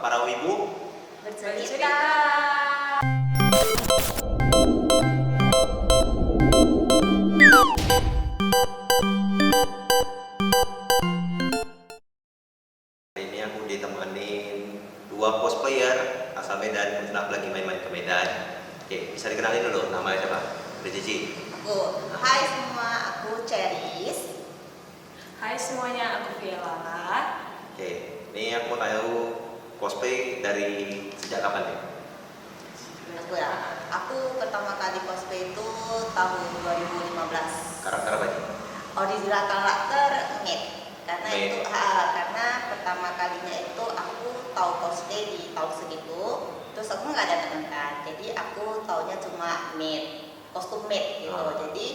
para wibu bercerita. Hari ini aku ditemenin dua cosplayer asal Medan, kebetulan lagi main-main ke Medan. Oke, bisa dikenalin dulu, namanya siapa? Udah Cici. Hai semua, aku Ceris. Hai semuanya, aku Viela. Oke, ini aku mau tanya lu cosplay dari sejak kapan nih? Aku pertama kali cosplay itu tahun 2015. Karakter apa nih? Original karakter Maid. Karena Maid. itu karena pertama kalinya itu aku tahu cosplay di tahun segitu. Terus aku nggak ada teman kan, jadi aku taunya cuma Maid, kostum Maid gitu. Jadi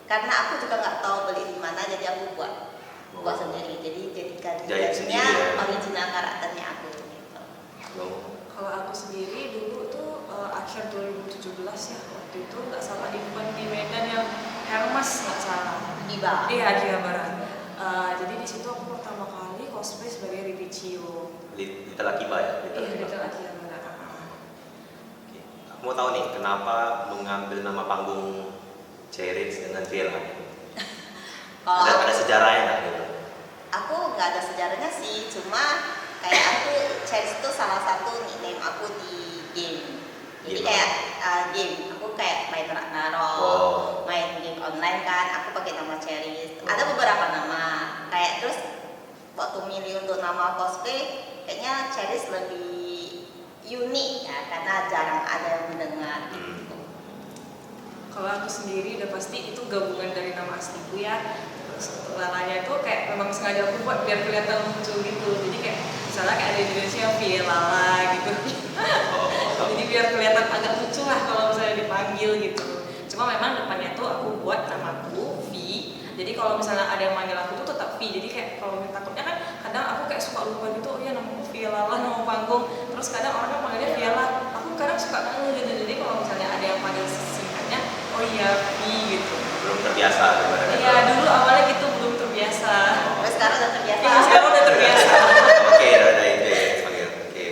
karena aku juga nggak tahu beli di mana, jadi aku buat sendiri. Jadi jadikan Jahit sendiri ya? original karakternya aku gitu. Kalau aku sendiri dulu tuh akhir 2017 ya, waktu itu nggak salah event di Medan yang Hermes nggak salah. Diba. Iya di Barat. Jadi di situ aku pertama kali cosplay sebagai Ribicio. Little Akiba ya? Iya di Akiba. Akiba Barat. Oke. Aku mau tahu nih, kenapa mengambil nama panggung Ceris dengan Viela? Ada sejarahnya nggak gitu? Aku nggak ada sejarahnya sih, cuma kayak aku Ceris itu salah satu nickname aku di game. Jadi Game kayak game, aku kayak main Ragnarok, main game online kan, aku pakai nama Ceris. Ada beberapa nama, kayak terus waktu milih untuk nama cosplay, kayaknya Ceris lebih unik ya, karena jarang ada yang mendengar gitu. Kalau aku sendiri udah pasti itu gabungan dari nama asliku ya. Terus lalanya itu kayak memang sengaja aku buat biar kelihatan lucu gitu. Jadi kayak misalnya kayak ada di Indonesia Viela gitu. Jadi biar kelihatan agak lucu lah kalau misalnya dipanggil gitu. Cuma memang depannya tuh aku buat namaku V. Jadi kalau misalnya ada yang manggil aku tuh tetap V. Jadi kayak kalau takutnya kan kadang aku kayak suka lupa gitu, oh ya namaku Viela lah, nama panggung. Terus kadang orang kan panggilnya Viela. Aku kadang suka ngeluh gitu. Jadi kalau misalnya ada yang panggil singkatnya, oh iya V gitu. Belum terbiasa sebenarnya. Iya dulu awalnya gitu belum terbiasa. Tapi sekarang udah terbiasa. Iya sekarang udah terbiasa. Oke, udah itu ya panggil. Oke.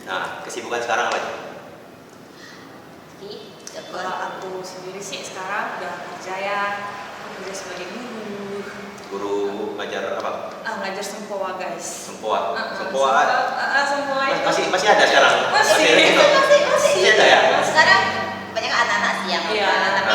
Nah, kesibukan sekarang apa nih? Kalau aku sendiri sih sekarang udah kerja ya. Aku kerja sebagai guru. Guru ngajar apa? Ngajar sempoa guys. Sempoa. Sempoa itu. Masih ada sekarang? Masih. Masih ada ya? Sekarang banyak anak-anak sih yang Iya. tapi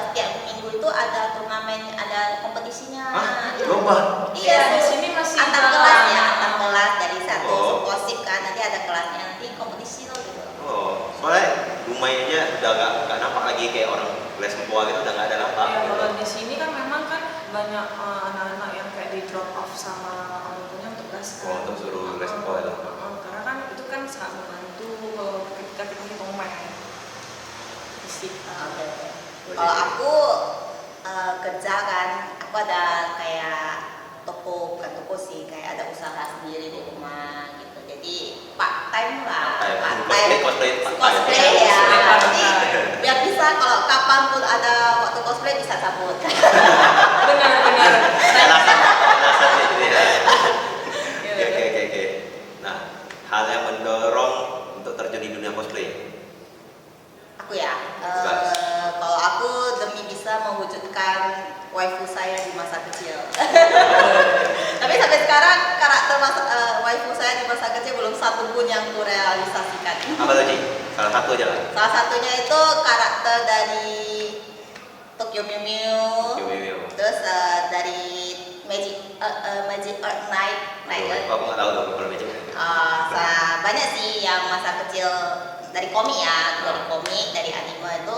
setiap minggu itu ada turnamen, ada kompetisinya. Hah? Lomba? Iya, Di sini masih antar jalan. kelas ya, antar kelas dari satu Oh. posip kan, nanti ada kelasnya, nanti kompetisi loh gitu. Oh, soalnya lumayannya udah nggak nampak lagi kayak orang les sempoa gitu, udah nggak ada nampak. Ya kalau di sini kan memang kan banyak anak-anak yang kayak di drop off sama orang tuanya untuk les. Oh, untuk suruh les sempoa itu. Karena kan itu kan sangat membantu ketika kita main fisik. Kalau aku kerja kan, aku ada kayak toko, bukan toko sih, kayak ada usaha sendiri di rumah gitu. Jadi part time lah, Cosplay cosplay ya. Cosplay Jadi part-time. biar bisa kalau kapanpun ada waktu cosplay bisa cabut. Benar. Alasannya gitu ya. Oke. Nah, hal yang mendorong untuk terjun di dunia cosplay. Aku ya, Bebas. kalau aku demi bisa mewujudkan waifu saya di masa kecil. Tapi sampai sekarang karakter waifu saya di masa kecil belum satu pun yang kurealisasikan. Apa tadi? Salah satu aja lah. Salah satunya itu karakter dari Tokyo Mew Mew, terus dari Magic Earth Night. Aku nggak tahu tuh kalau macam. Banyak sih yang masa kecil dari komik ya, dari komik, dari anime itu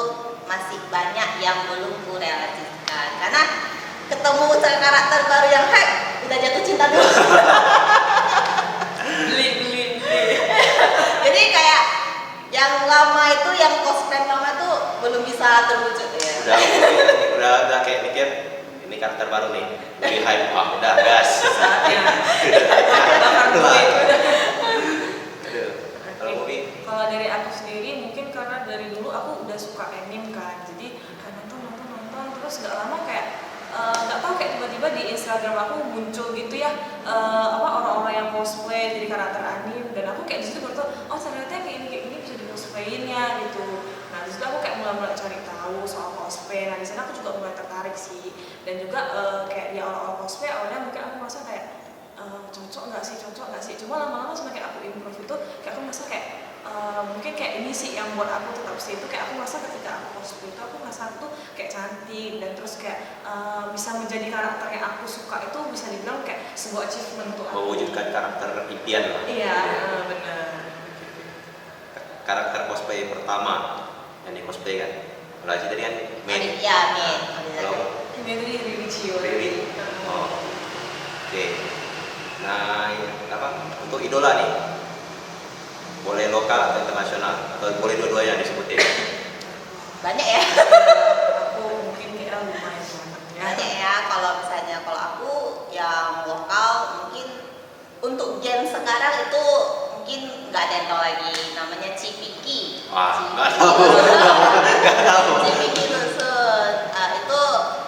masih banyak yang belum kurealisasikan karena ketemu karakter baru yang hype udah jatuh cinta dulu. Beli. Iya. Jadi kayak yang lama itu, yang cosplay lama itu belum bisa terwujud ya. Udah kayak mikir ini karakter baru nih, lebih hype, udah gas. Saatnya. Kalau movie, Kalau dari aku sendiri mungkin karena dari dulu aku udah suka anime kan, jadi kayak nonton terus nggak lama kayak nggak tahu kayak tiba-tiba di Instagram aku muncul gitu ya orang-orang yang cosplay jadi karakter anime dan aku aku kayak di situ baru tau, oh ternyata kayak gini bisa di cosplayin ya gitu. Nah di situ aku kayak mulai cari tahu soal cosplay. Nah di sana aku juga mulai tertarik sih, dan juga kayak di awal cosplay awalnya mungkin aku merasa kayak cocok nggak sih, cuma lama-lama semakin aku improve itu kayak aku merasa kayak mungkin kayak ini sih yang buat aku tetap stay itu, kayak aku merasa ketika aku cosplay itu aku merasa aku tuh kayak cantik, dan terus kayak bisa menjadi karakter yang aku suka, itu bisa dibilang kayak sebuah achievement untuk aku. Mewujudkan karakter impian lah. Iya, benar. Karakter cosplay pertama yang di cosplay kan, kalau Aji tadi kan main. Iya, main. Kalau Ini tadi Riri. Riri. Oh, oke. Nah, apa untuk idola nih? Boleh lokal atau internasional, atau boleh dua-duanya disebutin? Banyak ya. Aku mungkin kayak lumayan banyak ya. Banyak ya, kalau misalnya kalau aku yang lokal mungkin untuk gen sekarang itu mungkin nggak ada yang tahu lagi, namanya Cipiki. Wah, nggak tahu. Nggak tahu. Cipiki itu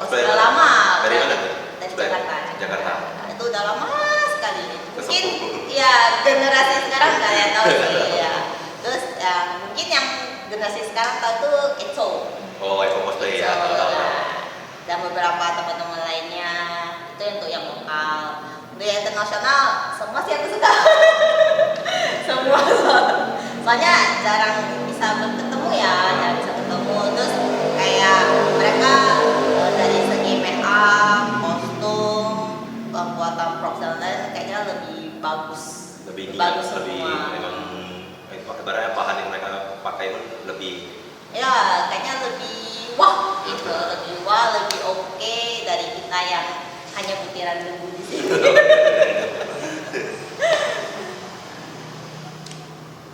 Dari sudah lama. Dari mana tuh? Dari Jakarta. Jakarta. Nah, itu udah lama sekali. Mungkin Kesepuh. ya generasi sekarang nggak ada yang tahu sih ya. Terus mungkin yang generasi sekarang tahu tuh Echo. Oh, Echo cosplay ya. So, Tahu. dan beberapa teman-teman lainnya itu untuk yang lokal. Untuk yang internasional semua sih aku suka. Semua. Soalnya jarang bisa bertemu ya, jarang bisa ketemu. Terus kayak mereka dari segi make up, kostum, pembuatan props dan lain kayaknya lebih bagus. Lebih bagus lebih semua. memang ibaratnya bahan yang mereka pakai pun lebih Ya, kayaknya lebih wah gitu, lebih wah, lebih oke dari kita yang hanya butiran debu di sini.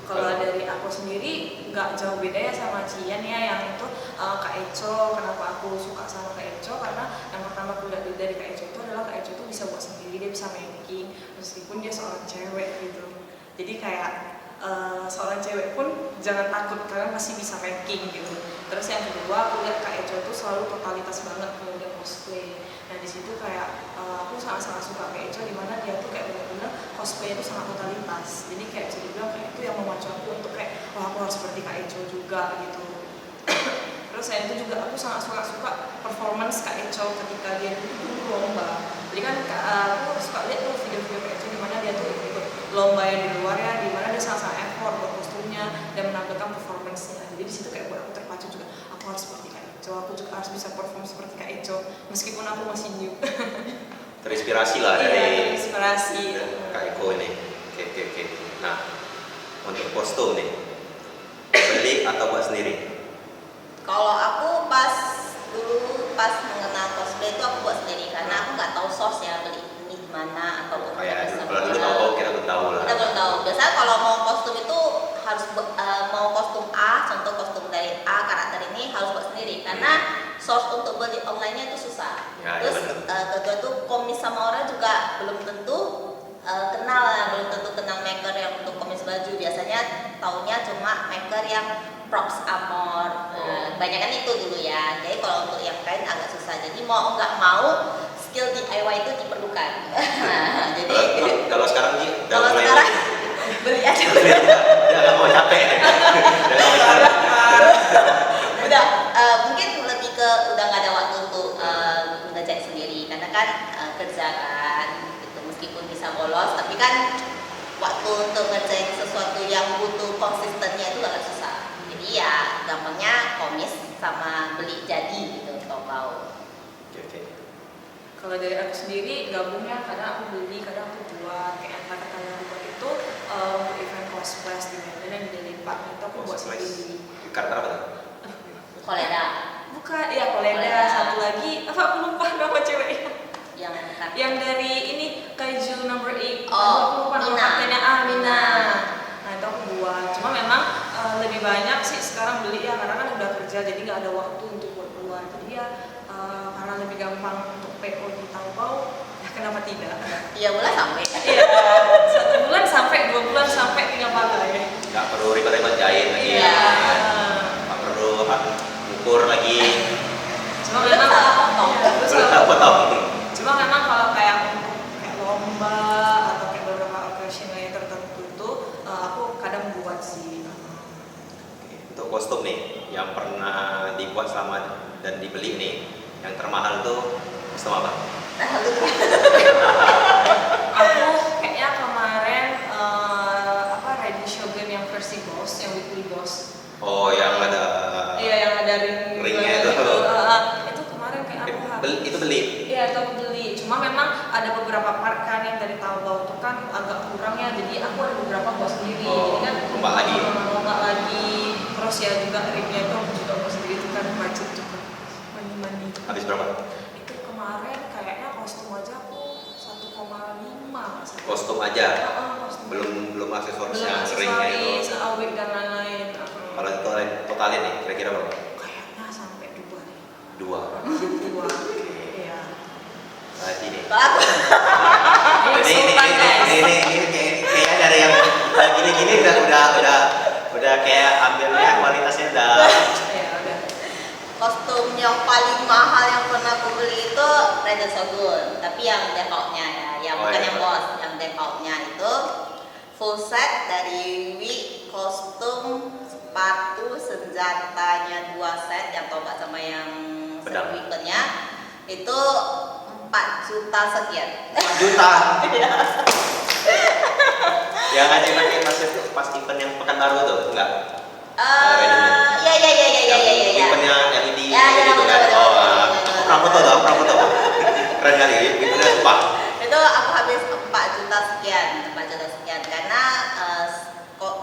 Kalau dari aku sendiri nggak jauh beda ya sama Cian ya, yang itu Kak Echo. Kenapa aku suka sama Kak Echo? Karena yang pertama aku lihat dari Kak Echo itu adalah Kak Echo itu bisa buat sendiri, dia bisa making meskipun dia seorang cewek gitu. Jadi kayak seorang cewek pun jangan takut, kalian masih bisa making gitu. Terus yang kedua aku lihat Kak Echo itu selalu totalitas banget kalau dia cosplay. Nah di situ kayak aku sangat-sangat suka Kak Echo, di mana dia tuh kayak benar-benar cosplay itu sangat totalitas. Jadi kayak bisa dibilang kayak itu yang memacu aku untuk kayak wah aku harus seperti Kak Echo juga gitu. Terus selain itu juga aku sangat suka performance Kak Echo ketika dia dulu lomba. Jadi kan aku suka lihat tuh video-video Kak Echo di mana dia tuh ikut lomba yang di luar ya, di mana dia sangat effort buat kostumnya dan menampilkan performance-nya. Jadi di situ kayak buat aku terpacu juga, aku harus seperti Kak Echo, aku juga harus bisa perform seperti Kak Echo meskipun aku masih new. terinspirasi lah Iya, dari inspirasi. Kak Eko ini. Oke. Nah, untuk kostum nih, beli atau buat sendiri? Kalau aku dulu pas mengenal cosplay itu aku buat sendiri karena aku nggak tahu source ya beli ini di mana atau Kayak kalau dulu tahu, kita belum tahu lah. Kita belum tahu. Biasanya kalau mau kostum itu harus mau kostum A, contoh kostum dari A karakter ini harus buat sendiri karena source untuk beli online-nya itu susah. Ya, Terus kedua tuh komis sama orang juga belum tentu kenal ya, belum tentu kenal maker yang untuk komis baju. Biasanya taunya cuma maker yang props armor. Kebanyakan itu dulu ya. Jadi kalau untuk yang kain agak susah. Jadi mau nggak mau skill DIY itu diperlukan. Jadi Kalau sekarang nih udah kalau mulai sekarang beli aja. ya nggak mau capek. Udah nggak mau capek. Udah mungkin lebih ke udah nggak ada waktu untuk ngerjain sendiri karena kan kerja kan gitu, meskipun bisa bolos tapi kan waktu untuk ngerjain sesuatu yang butuh konsistennya itu agak susah. Jadi ya gampangnya komis sama beli jadi gitu tahu. Oke. Kalau dari aku sendiri gabungnya kadang aku beli, kadang aku buat. Kayak kata-kata yang aku buat itu untuk event cosplay di Medan yang di Lipat itu aku buat sendiri. Karakter apa tuh? Koleda Bukan, ya Koleda. Koleda. Satu lagi apa aku lupa nama ceweknya. yang Yang dari ini Kaiju number 8. Oh, Aku lupa nama Mina. kaptennya. Mina. Nah itu aku buat. Cuma memang lebih banyak sih sekarang beli ya karena kan udah kerja jadi nggak ada waktu untuk buat keluar. Jadi ya karena lebih gampang untuk PO di Taobao. Ya kenapa tidak? iya boleh sampai. Iya, 1 bulan sampai 2 bulan sampai tinggal pakai. Nggak perlu ribet-ribet jahit lagi. Iya. Nggak perlu ukur lagi. Cuma Belum memang salah potong. Iya, terus Belum kalau- potong. Cuma memang kalau kayak untuk kayak lomba atau kayak beberapa occasion yang tertentu itu aku untuk kostum nih yang pernah dibuat selama dan dibeli nih, yang termahal tuh kostum apa? Aku kayaknya kemarin Raiden Shogun yang versi boss, yang weekly boss. Oh, yang ada Iya, yang ada ringnya itu. Itu kemarin kayak aku Itu beli. Iya, itu aku beli. Cuma memang ada beberapa part kan yang dari Taobao itu kan agak kurang ya. Jadi aku ada beberapa buat sendiri. Oh, Jadi kan lomba lagi. lomba lagi. Terus ya juga ringnya itu aku juga buat sendiri itu kan budget juga. Money. Habis berapa? Itu kemarin kayaknya kostum aja aku 1,5. Kostum aja. Kostum. Belum aksesoris Belum yang ringnya itu. aksesoris, awik dan lain-lain. Kalau totalin nih, kira-kira berapa? Kayaknya sampai 2 nih. 2. 2. Iya. Berarti nih. Ini Kayaknya dari yang gini-gini udah kayak ambilnya kualitasnya udah. Ya udah. Kostum yang paling mahal yang pernah aku beli itu Raiden Shogun, tapi yang defaultnya ya, yang Oh, bukan iya. yang boss, yang defaultnya itu full set dari wig, kostum, sepatu, senjatanya 2 set, yang tombak sama yang Pedang. weaponnya itu 4 juta sekian. 4 juta. Iya. Yang aja pakai pas event yang Pekanbaru tuh, enggak? Ya. Eventnya LED Ya, gitu kan. betul. Aku pernah foto. Keren kali, eventnya sumpah. Itu aku habis 4 juta sekian karena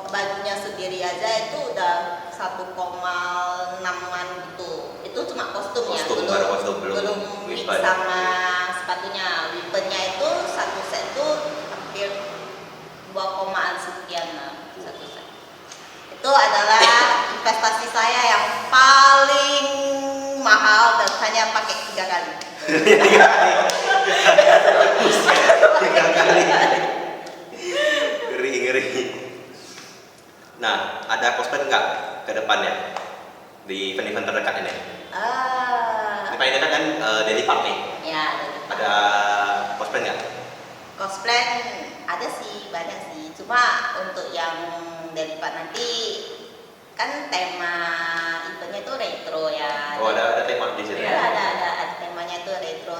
bajunya sendiri aja itu udah 1,6-an gitu. Itu cuma kostumnya, Baru kostum, belum wig weapon. sama sepatunya. Weaponnya itu satu set itu hampir 2,an sekian lah, satu set. Itu adalah investasi saya yang paling mahal dan hanya pakai 3 kali. 3 kali. Ngeri. Nah, ada cosplay nggak ke depannya di event-event terdekat ini? Ini paling dekat kan Daily Park nih. Ya, Ada cosplay nggak? cosplay ada sih, banyak sih. Cuma untuk yang dari Pak nanti kan tema eventnya itu retro ya. Oh, ada tema di sini. Ada temanya itu retro.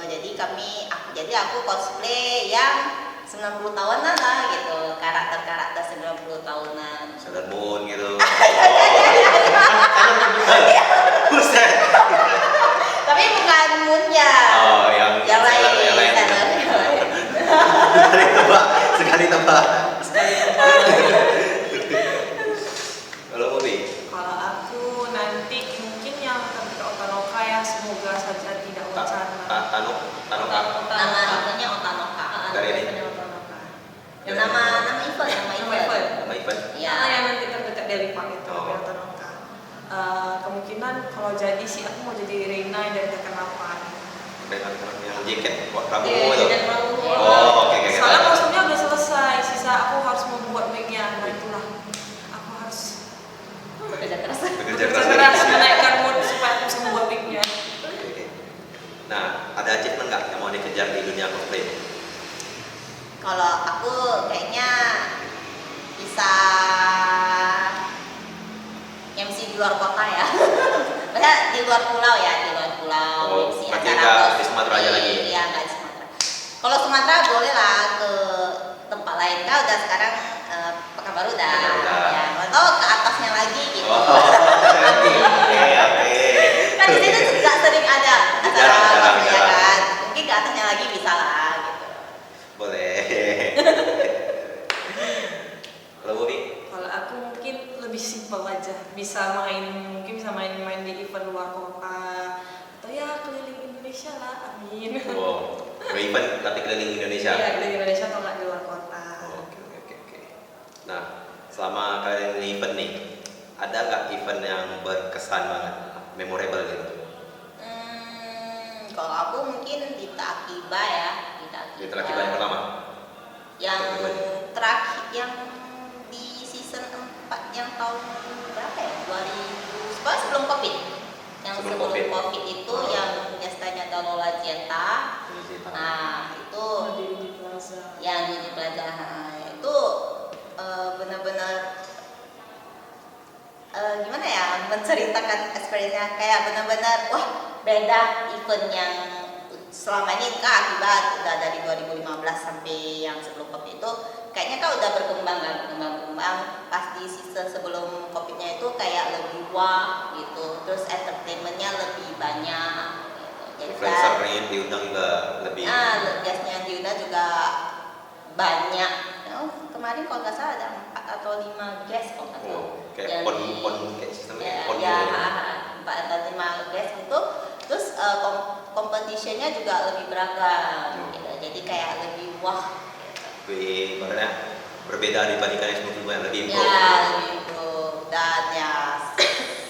Jadi aku cosplay yang 90 tahunan lah gitu. Karakter 90 tahunan. Sailor Moon gitu. Buset. Tapi bukan moonnya. Oh, yang lain. yang lain. Sekali tebak. Kalau Bobby? Kalau aku nanti mungkin yang lebih ke Otanoka ya, semoga saja tidak bencana. Tanoka. Nama eventnya Otanoka. Dari ini? Nama event. Nama event. Ya. Yang nanti terdekat dari Pak itu, Oh. Otanoka. Kemungkinan kalau jadi sih aku mau jadi Reina dari Tekken 8. Dengan yang jaket Prabowo Iya, itu. dan Prabowo. Oh, oke. Soalnya kostumnya udah selesai, sisa aku harus membuat wig-nya. Nah itulah, aku harus Bekerja keras. Bekerja bekerja keras. keras menaikkan mood supaya aku bisa membuat wig-nya. Oke. Nah, ada achievement nggak yang mau dikejar di dunia cosplay? Kalau aku kayaknya bisa MC di luar kota ya. Maksudnya di luar pulau ya, Oh, MC berarti acara nggak kos- di Sumatera aja lagi? Iya, nggak di Sumatera. Kalau Sumatera boleh lah ke tempat lain. Kan udah sekarang Pekanbaru udah. Pekanbaru udah. Ya, atau ke atasnya lagi gitu. Oke. Kan di situ juga sering ada acara Jarang. ya kan. Mungkin ke atasnya lagi bisa lah gitu. Boleh. Kalau Bobby? Kalau aku mungkin lebih simpel aja, mungkin bisa main-main di event luar kota atau ya keliling Indonesia lah, amin. Wow. Event tapi keliling Indonesia. Iya, keliling Indonesia atau nggak di luar kota. Oke. Nah, selama kalian di event nih, ada nggak event yang berkesan banget, memorable gitu? Kalau aku mungkin di Takiba ya, Di Terakiban yang pertama? Yang terakhir yang di season 4 yang tahun berapa ya? 2000, pokoknya sebelum Covid. Yang Sebelum sebelum Covid. COVID itu yang gestanya Dalola Jeta. Nah, itu Di Plaza. yang di Plaza. Itu benar-benar gimana ya? menceritakan experience-nya kayak benar-benar wah beda event yang selama ini kak akibat udah dari 2015 sampai yang sebelum COVID itu kayaknya kak udah berkembang pas di season sebelum COVID-nya itu kayak lebih wah gitu, terus entertainment-nya lebih banyak gitu. Influencer-nya diundang juga lebih. Guest-nya yang diundang juga banyak. Kemarin kalau nggak salah ada 4 atau 5 guest kalau nggak salah. Kayak pon kayak sistemnya pon ya, gitu. 4 atau 5 guest itu. Terus competition-nya juga lebih beragam gitu. Jadi kayak lebih wah gitu. Lebih berbeda dibandingkan yang sebelumnya, lebih improve. Ya, lebih improve. Dan ya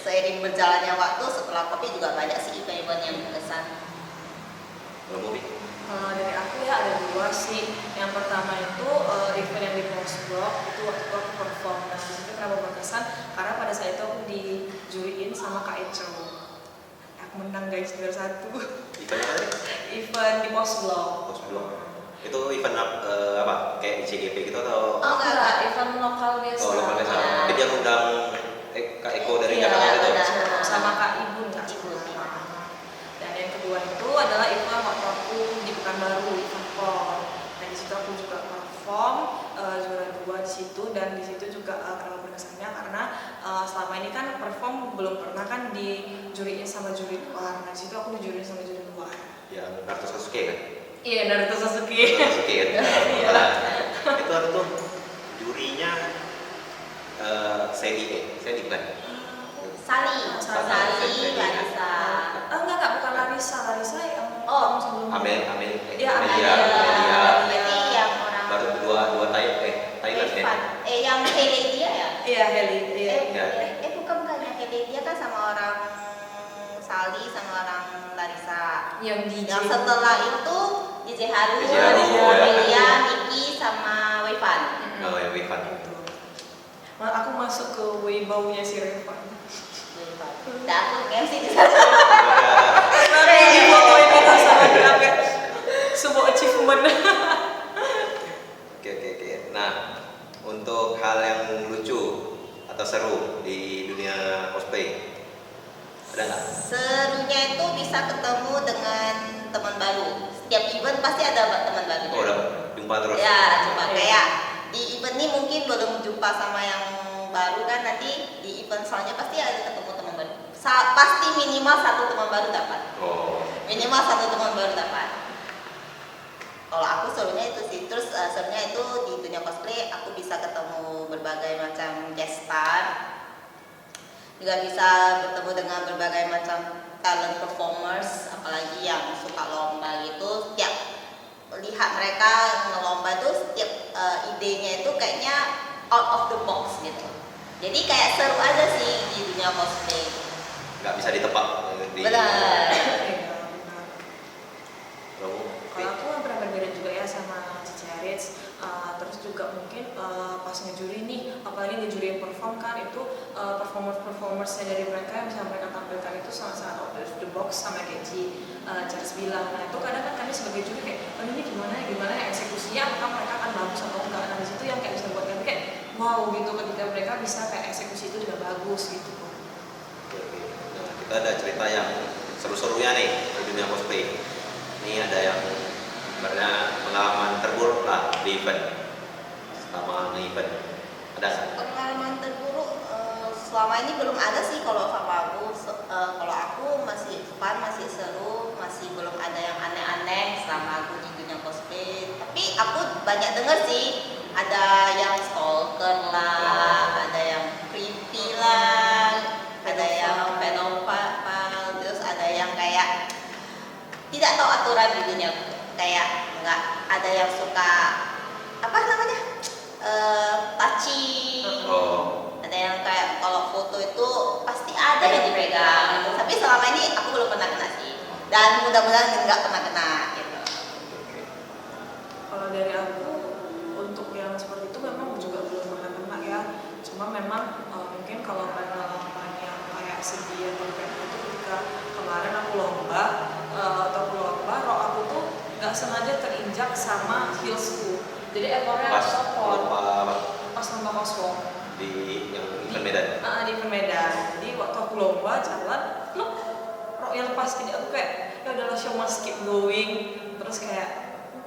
seiring berjalannya waktu setelah kopi juga banyak sih event-event yang berkesan. Kalau Mobi? Dari aku ya ada 2 sih. Yang pertama itu event yang di Postblog itu waktu itu aku perform. Nah disitu kenapa berkesan? Karena pada saat itu aku dijuriin sama Kak Eco. Aku menang guys, juara 1. Event apa tadi? Event di Postblog. Postblog. Itu event apa? Kayak ICGP gitu atau? Oh enggak, event lokal biasa. Oh, lokal biasa. Jadi yang undang Kak Eko dari Iya, Jakarta itu. benar. Sama Kak Ibu, Kak Ibu. Dan yang kedua itu adalah event waktu aku di Pekanbaru, event PON. Dan di situ aku juga perform juara 2 di situ, dan di situ juga kenapa berkesannya karena selama ini kan perform belum pernah kan dijuriin sama juri luar. Nah di situ aku dijuriin sama juri luar. Ya, Naruto Sasuke kan? Iya, Naruto Sasuke. Naruto Sasuke kan? Iya. Itu ada tuh jurinya Sandy bukan? Sali, Larissa. Enggak, bukan Larissa yang sebelumnya. Amelia. Berarti yang orang Baru dua Thailand kan? yang Heledia ya? Iya, Heli. Iya. Bukan yang Heledia kan sama orang Sali sama orang Larissa. Yang Setelah itu DJ Haru, DJ Haru, Amelia, Miki sama Wevan. Oh ya, Wifan. Aku masuk ke Weibaunya si Revan. Dan aku MC di sana. Baru difotoin itu sama Grab. Sebuah achievement. Oke. Nah, untuk hal yang lucu atau seru di dunia cosplay, ada nggak? Serunya itu bisa ketemu dengan teman baru. Setiap event pasti ada teman baru. Oh, udah jumpa terus. Ya, coba kayak di event ini mungkin belum jumpa sama yang baru kan, nanti di event selanjutnya pasti ada ketemu teman baru. Pasti minimal 1 teman baru dapat. Oh. Minimal 1 teman baru dapat. Kalau aku serunya itu sih. Terus serunya itu di dunia cosplay aku bisa ketemu berbagai macam guest star. Juga bisa bertemu dengan berbagai macam talent performers, apalagi yang suka lomba gitu. Setiap lihat mereka ngelomba tuh setiap idenya itu kayaknya out of the box gitu. Jadi kayak seru aja sih di dunia cosplay. Nggak bisa ditebak. Benar. Kalau aku yang pernah berbeda juga ya sama Cici Arits, terus juga mungkin pas ngejuri nih, apalagi ngejuri yang perform kan itu performersnya dari mereka yang bisa mereka tampilkan itu sangat-sangat out of the box sama kayak Charles bilang. Nah itu kadang kan kami sebagai juri kayak, ini gimana ya eksekusinya, apakah mereka akan bagus atau enggak. Nah disitu yang kayak bisa buat kami kayak wow gitu ketika mereka bisa kayak eksekusi itu juga bagus gitu. Nah, kita ada cerita yang seru-serunya nih di dunia cosplay. Ini ada yang sebenarnya pengalaman terburuk lah di event selama event. Ada nggak? Pengalaman terburuk selama ini belum ada sih kalau sama aku. Kalau aku masih fun, masih seru, masih belum ada yang aneh-aneh selama aku di dunia cosplay. Tapi aku banyak dengar sih ada yang stalker lah, ada yang creepy lah, ada yang pedofil, terus ada yang kayak tidak tahu aturan di dunia, kayak nggak ada yang suka apa namanya touching. Ada yang kayak kalau foto itu pasti ada yang dipegang gitu. Tapi selama ini aku belum pernah kena sih, dan mudah-mudahan nggak pernah kena gitu. Kalau dari aku untuk yang seperti itu memang juga belum pernah kena ya. Cuma memang mungkin kalau pengalaman yang kayak sedih atau kayak itu ketika kemarin aku lomba rok aku tuh nggak sengaja terinjak sama heelsku. Jadi ekornya copot pas lomba kosong. di yang event Medan. Di event Medan. Jadi waktu aku lomba jalan, loh, rok yang lepas, jadi aku kayak ya udahlah show must keep going. Terus kayak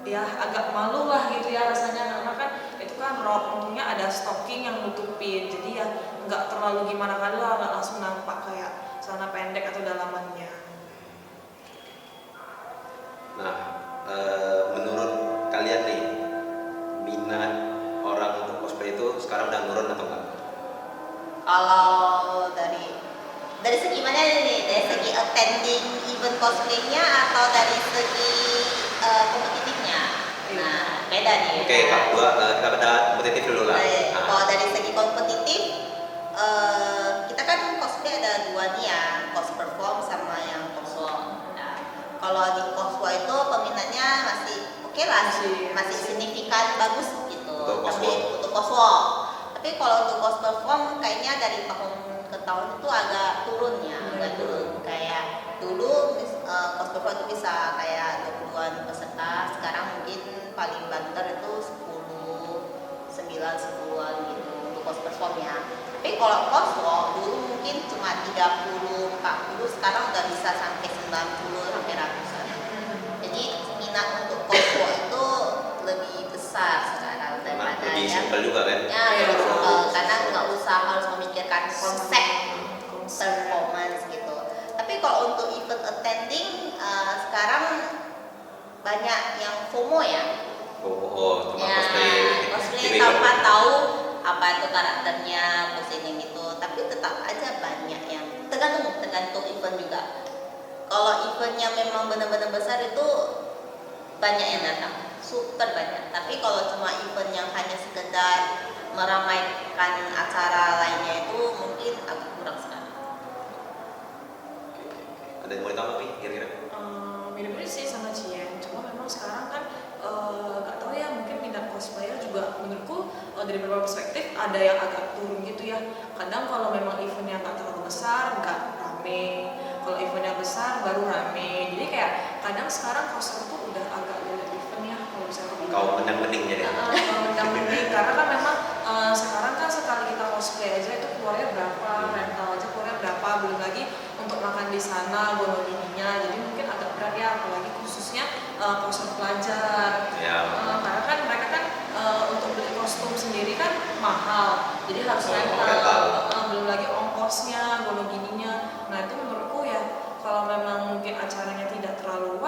ya agak malu lah gitu ya rasanya, karena kan itu kan rok untungnya ada stocking yang nutupin, jadi ya nggak terlalu gimana kali lah, nggak langsung nampak kayak celana pendek atau dalamannya. Nah, menurut kalian nih, minat orang untuk cosplay itu sekarang udah nurun atau enggak? Kalau dari segi mana nih? Dari segi attending event cosplaynya atau dari segi kompetitifnya? Nah, beda nih. Oke, kita beda kompetitif dulu lah. Kalau dari segi kompetitif, kita kan cosplay ada dua nih ya, cos perform sama yang coswalk. Nah, kalau di coswalk itu peminatnya masih oke lah, masih signifikan bagus gitu. Tapi untuk coswalk. Tapi kalau untuk cos perform kayaknya dari tahun ke tahun itu agak turun ya, agak turun. Kayak dulu cos perform itu bisa kayak 20-an peserta, sekarang mungkin paling banter itu 10-9-10-an gitu untuk cos perform ya. Tapi kalau coswalk dulu mungkin cuma 30-40, sekarang udah bisa sampai 90 sampai ratusan. Jadi minat untuk coswalk itu lebih besar sekarang daripada lebih yang simpel juga kan? ya, lebih simpel karena nggak usah harus memikirkan konsep performance gitu. Tapi kalau untuk event attending sekarang banyak yang FOMO ya. Cuma Ya, cosplay event. tanpa tahu apa itu karakternya, positioning itu. Tapi tetap aja banyak yang tergantung event juga. Kalau eventnya memang benar-benar besar itu banyak yang datang, super banyak. Tapi kalau cuma event yang hanya sekedar meramaikan acara lainnya itu mungkin agak kurang sekali. Ada yang mau ditambah nih kira-kira? Mirip-mirip sih sama Cien, cuma memang sekarang kan nggak tahu ya, mungkin minat cosplayer juga menurutku dari beberapa perspektif ada yang agak turun gitu ya. Kadang kalau memang eventnya nggak terlalu besar nggak rame, kalau eventnya besar baru rame. Jadi kayak kadang sekarang cosplayer tuh udah agak lihat event ya, kalau bisa Kau mendang-mending jadi. mendang-mending karena kan memang sekarang kan sekali kita cosplay aja itu keluarnya berapa, rental aja keluarnya berapa, belum lagi untuk makan di sana, ininya. Jadi mungkin agak berat ya, apalagi khususnya kostum pelajar. Ya. Karena kan mereka kan untuk beli kostum sendiri kan mahal, jadi harus rental. Belum lagi ongkosnya, ininya. Nah itu menurutku ya, kalau memang mungkin acaranya tidak terlalu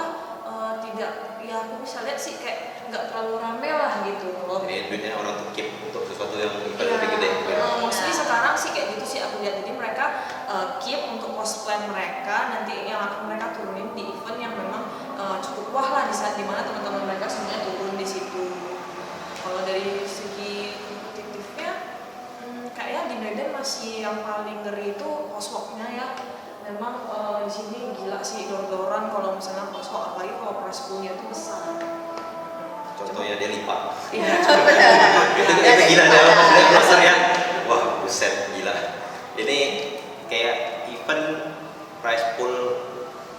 tidak, ya aku bisa lihat sih kayak nggak terlalu rame lah gitu. Jadi duitnya orang tuh keep untuk sesuatu yang lebih gede. Mostly sekarang sih kayak gitu sih aku lihat. Jadi mereka keep untuk cosplay mereka, nanti yang akan mereka turunin di event yang memang cukup wah lah, di saat dimana teman-teman mereka semuanya turun di situ. Kalau dari segi kompetitifnya, kayaknya di Medan masih yang paling ngeri itu coswalk-nya ya. Memang di sini gila sih dor-doran kalau misalnya coswalk, apalagi kalau prize pool-nya itu besar. Contohnya dia lipat. Iya. Itu gila deh, maksudnya crosser ya. Wah, buset gila. Ini kayak event prize pool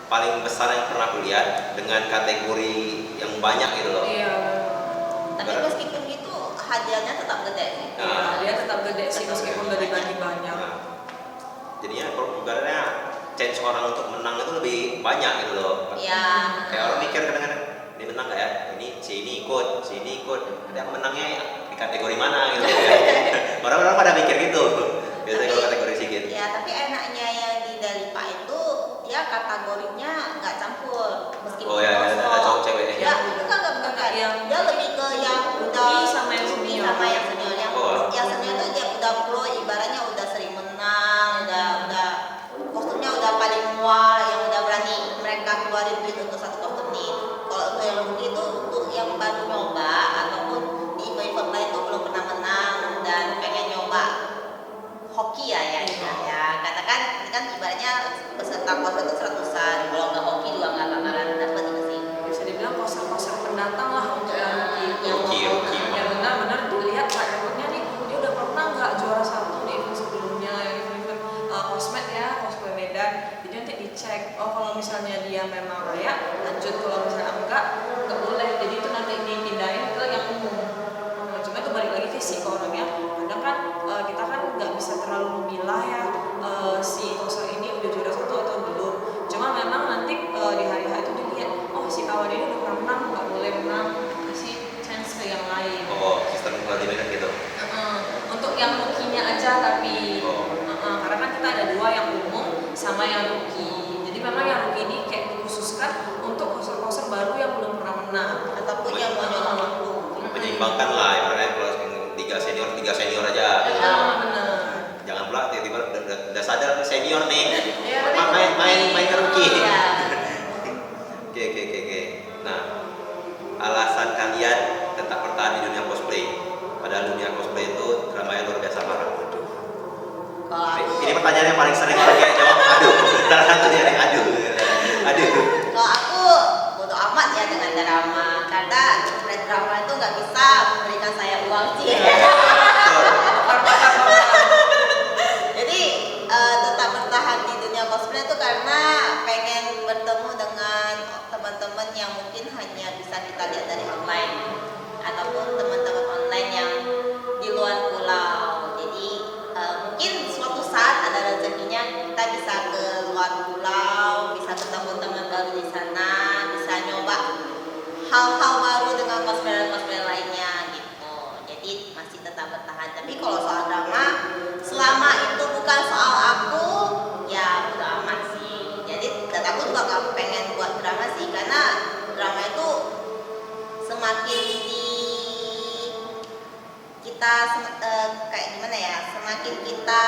paling besar yang pernah aku lihat dengan kategori yang banyak gitu loh. Iya. Tapi meskipun gitu hadiahnya tetap gede sih. Iya, dia tetap gede sih meskipun udah dibagi banyak. Nah, jadinya ibaratnya chance orang untuk menang itu lebih banyak gitu loh. Iya. Kayak orang mikir kadang-kadang, ini menang gak ya? Ini si ini ikut. Ada yang menangnya di kategori mana gitu ya. Orang-orang pada mikir gitu. Biasanya kalau kategori sedikit. Ya, tapi enaknya yang di Dalipa itu dia kategorinya nggak campur. Meskipun Oh ya, ada cowok cewek ya. Ya, bukan. Dia lebih ke yang udah sama yang senior. sama yang senior. Yang senior itu dia udah pro, ibaratnya udah sering menang, udah kostumnya udah paling wah, yang udah berani mereka keluarin duit untuk satu kostum nih. Kalau untuk yang rookie itu untuk yang baru nyoba ataupun di event-event lain itu belum pernah menang dan pengen nyoba hoki ya. Karena kan ini kan ibaratnya peserta kostum itu 100-an, kalau nggak hoki juga nggak bakalan dapat itu sih. Bisa dibilang kosong-kosong pendatang lah untuk yang rookie. Rookie. Ya benar-benar dilihat track record-nya nih, dia udah pernah nggak juara satu di event sebelumnya, yang event Cosmed ya, cosplay Medan. Jadi nanti dicek, oh kalau misalnya dia memang layak lanjut, kalau misalnya nggak boleh. Jadi itu nanti dipindahin ke yang umum. Cuma itu balik lagi fisik ke orangnya. Kadang kan kita kan untuk yang rookie-nya aja tapi karena kan kita ada 2 yang umum sama yang rookie. Jadi memang yang rookie ini kayak dikhususkan untuk poster-poster baru yang belum pernah menang ataupun yang mau nyoba waktu. Menyeimbangkan lah, ibaratnya kalau liga senior aja. Benar. Jangan pula tiba-tiba udah sadar senior nih, Iya, main ke rookie. Iya. Oke. Nah, alasan kalian tetap bertahan di dunia cosplay, padahal dunia cosplay itu dramanya luar biasa parah. Kalau aku, Ini pertanyaan yang paling sering orang kayak jawab, aduh. Salah satu dia nih, aduh. kalau aku bodo amat ya dengan drama, karena drama itu nggak bisa memberikan saya uang sih. Jadi tetap bertahan di dunia cosplay itu karena pengen bertemu dengan teman-teman yang mungkin hanya bisa kita lihat dari online ataupun teman-teman online yang di luar pulau. Jadi mungkin suatu saat ada rezekinya kita bisa ke luar pulau, bisa ketemu teman baru di sana, bisa nyoba hal-hal baru dengan cosplayer lainnya gitu. Jadi masih tetap bertahan. Tapi kalau soal drama, selama itu bukan soal aku, ya udah amat sih. Jadi dan aku juga gak pengen buat drama sih, karena drama itu semakin kayak gimana ya, semakin kita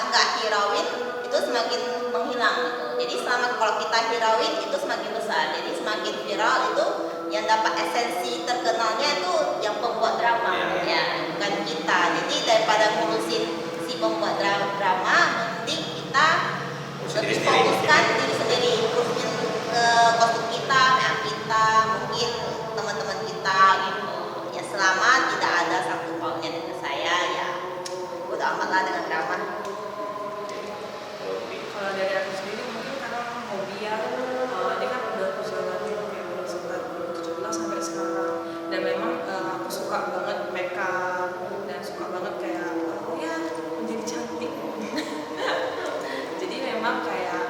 nggak hirauin itu semakin menghilang gitu. Jadi selama kalau kita hirauin itu semakin besar. Jadi semakin viral itu yang dapat esensi terkenalnya itu yang pembuat drama ya, bukan kita. Jadi daripada ngurusin si pembuat drama, mending kita lebih fokuskan diri sendiri, improvein ke kostum kita, makeup kita, mungkin teman-teman kita gitu. Ya selama tidak ada satu pautnya dengan saya, ya udah amat lah dengan drama. Kalau dari aku sendiri mungkin karena memang hobi ya, ini kan udah aku jalani kayak dari sekitar 2017 sampai sekarang, dan memang aku suka banget makeup dan suka banget kayak ya menjadi cantik. Jadi memang kayak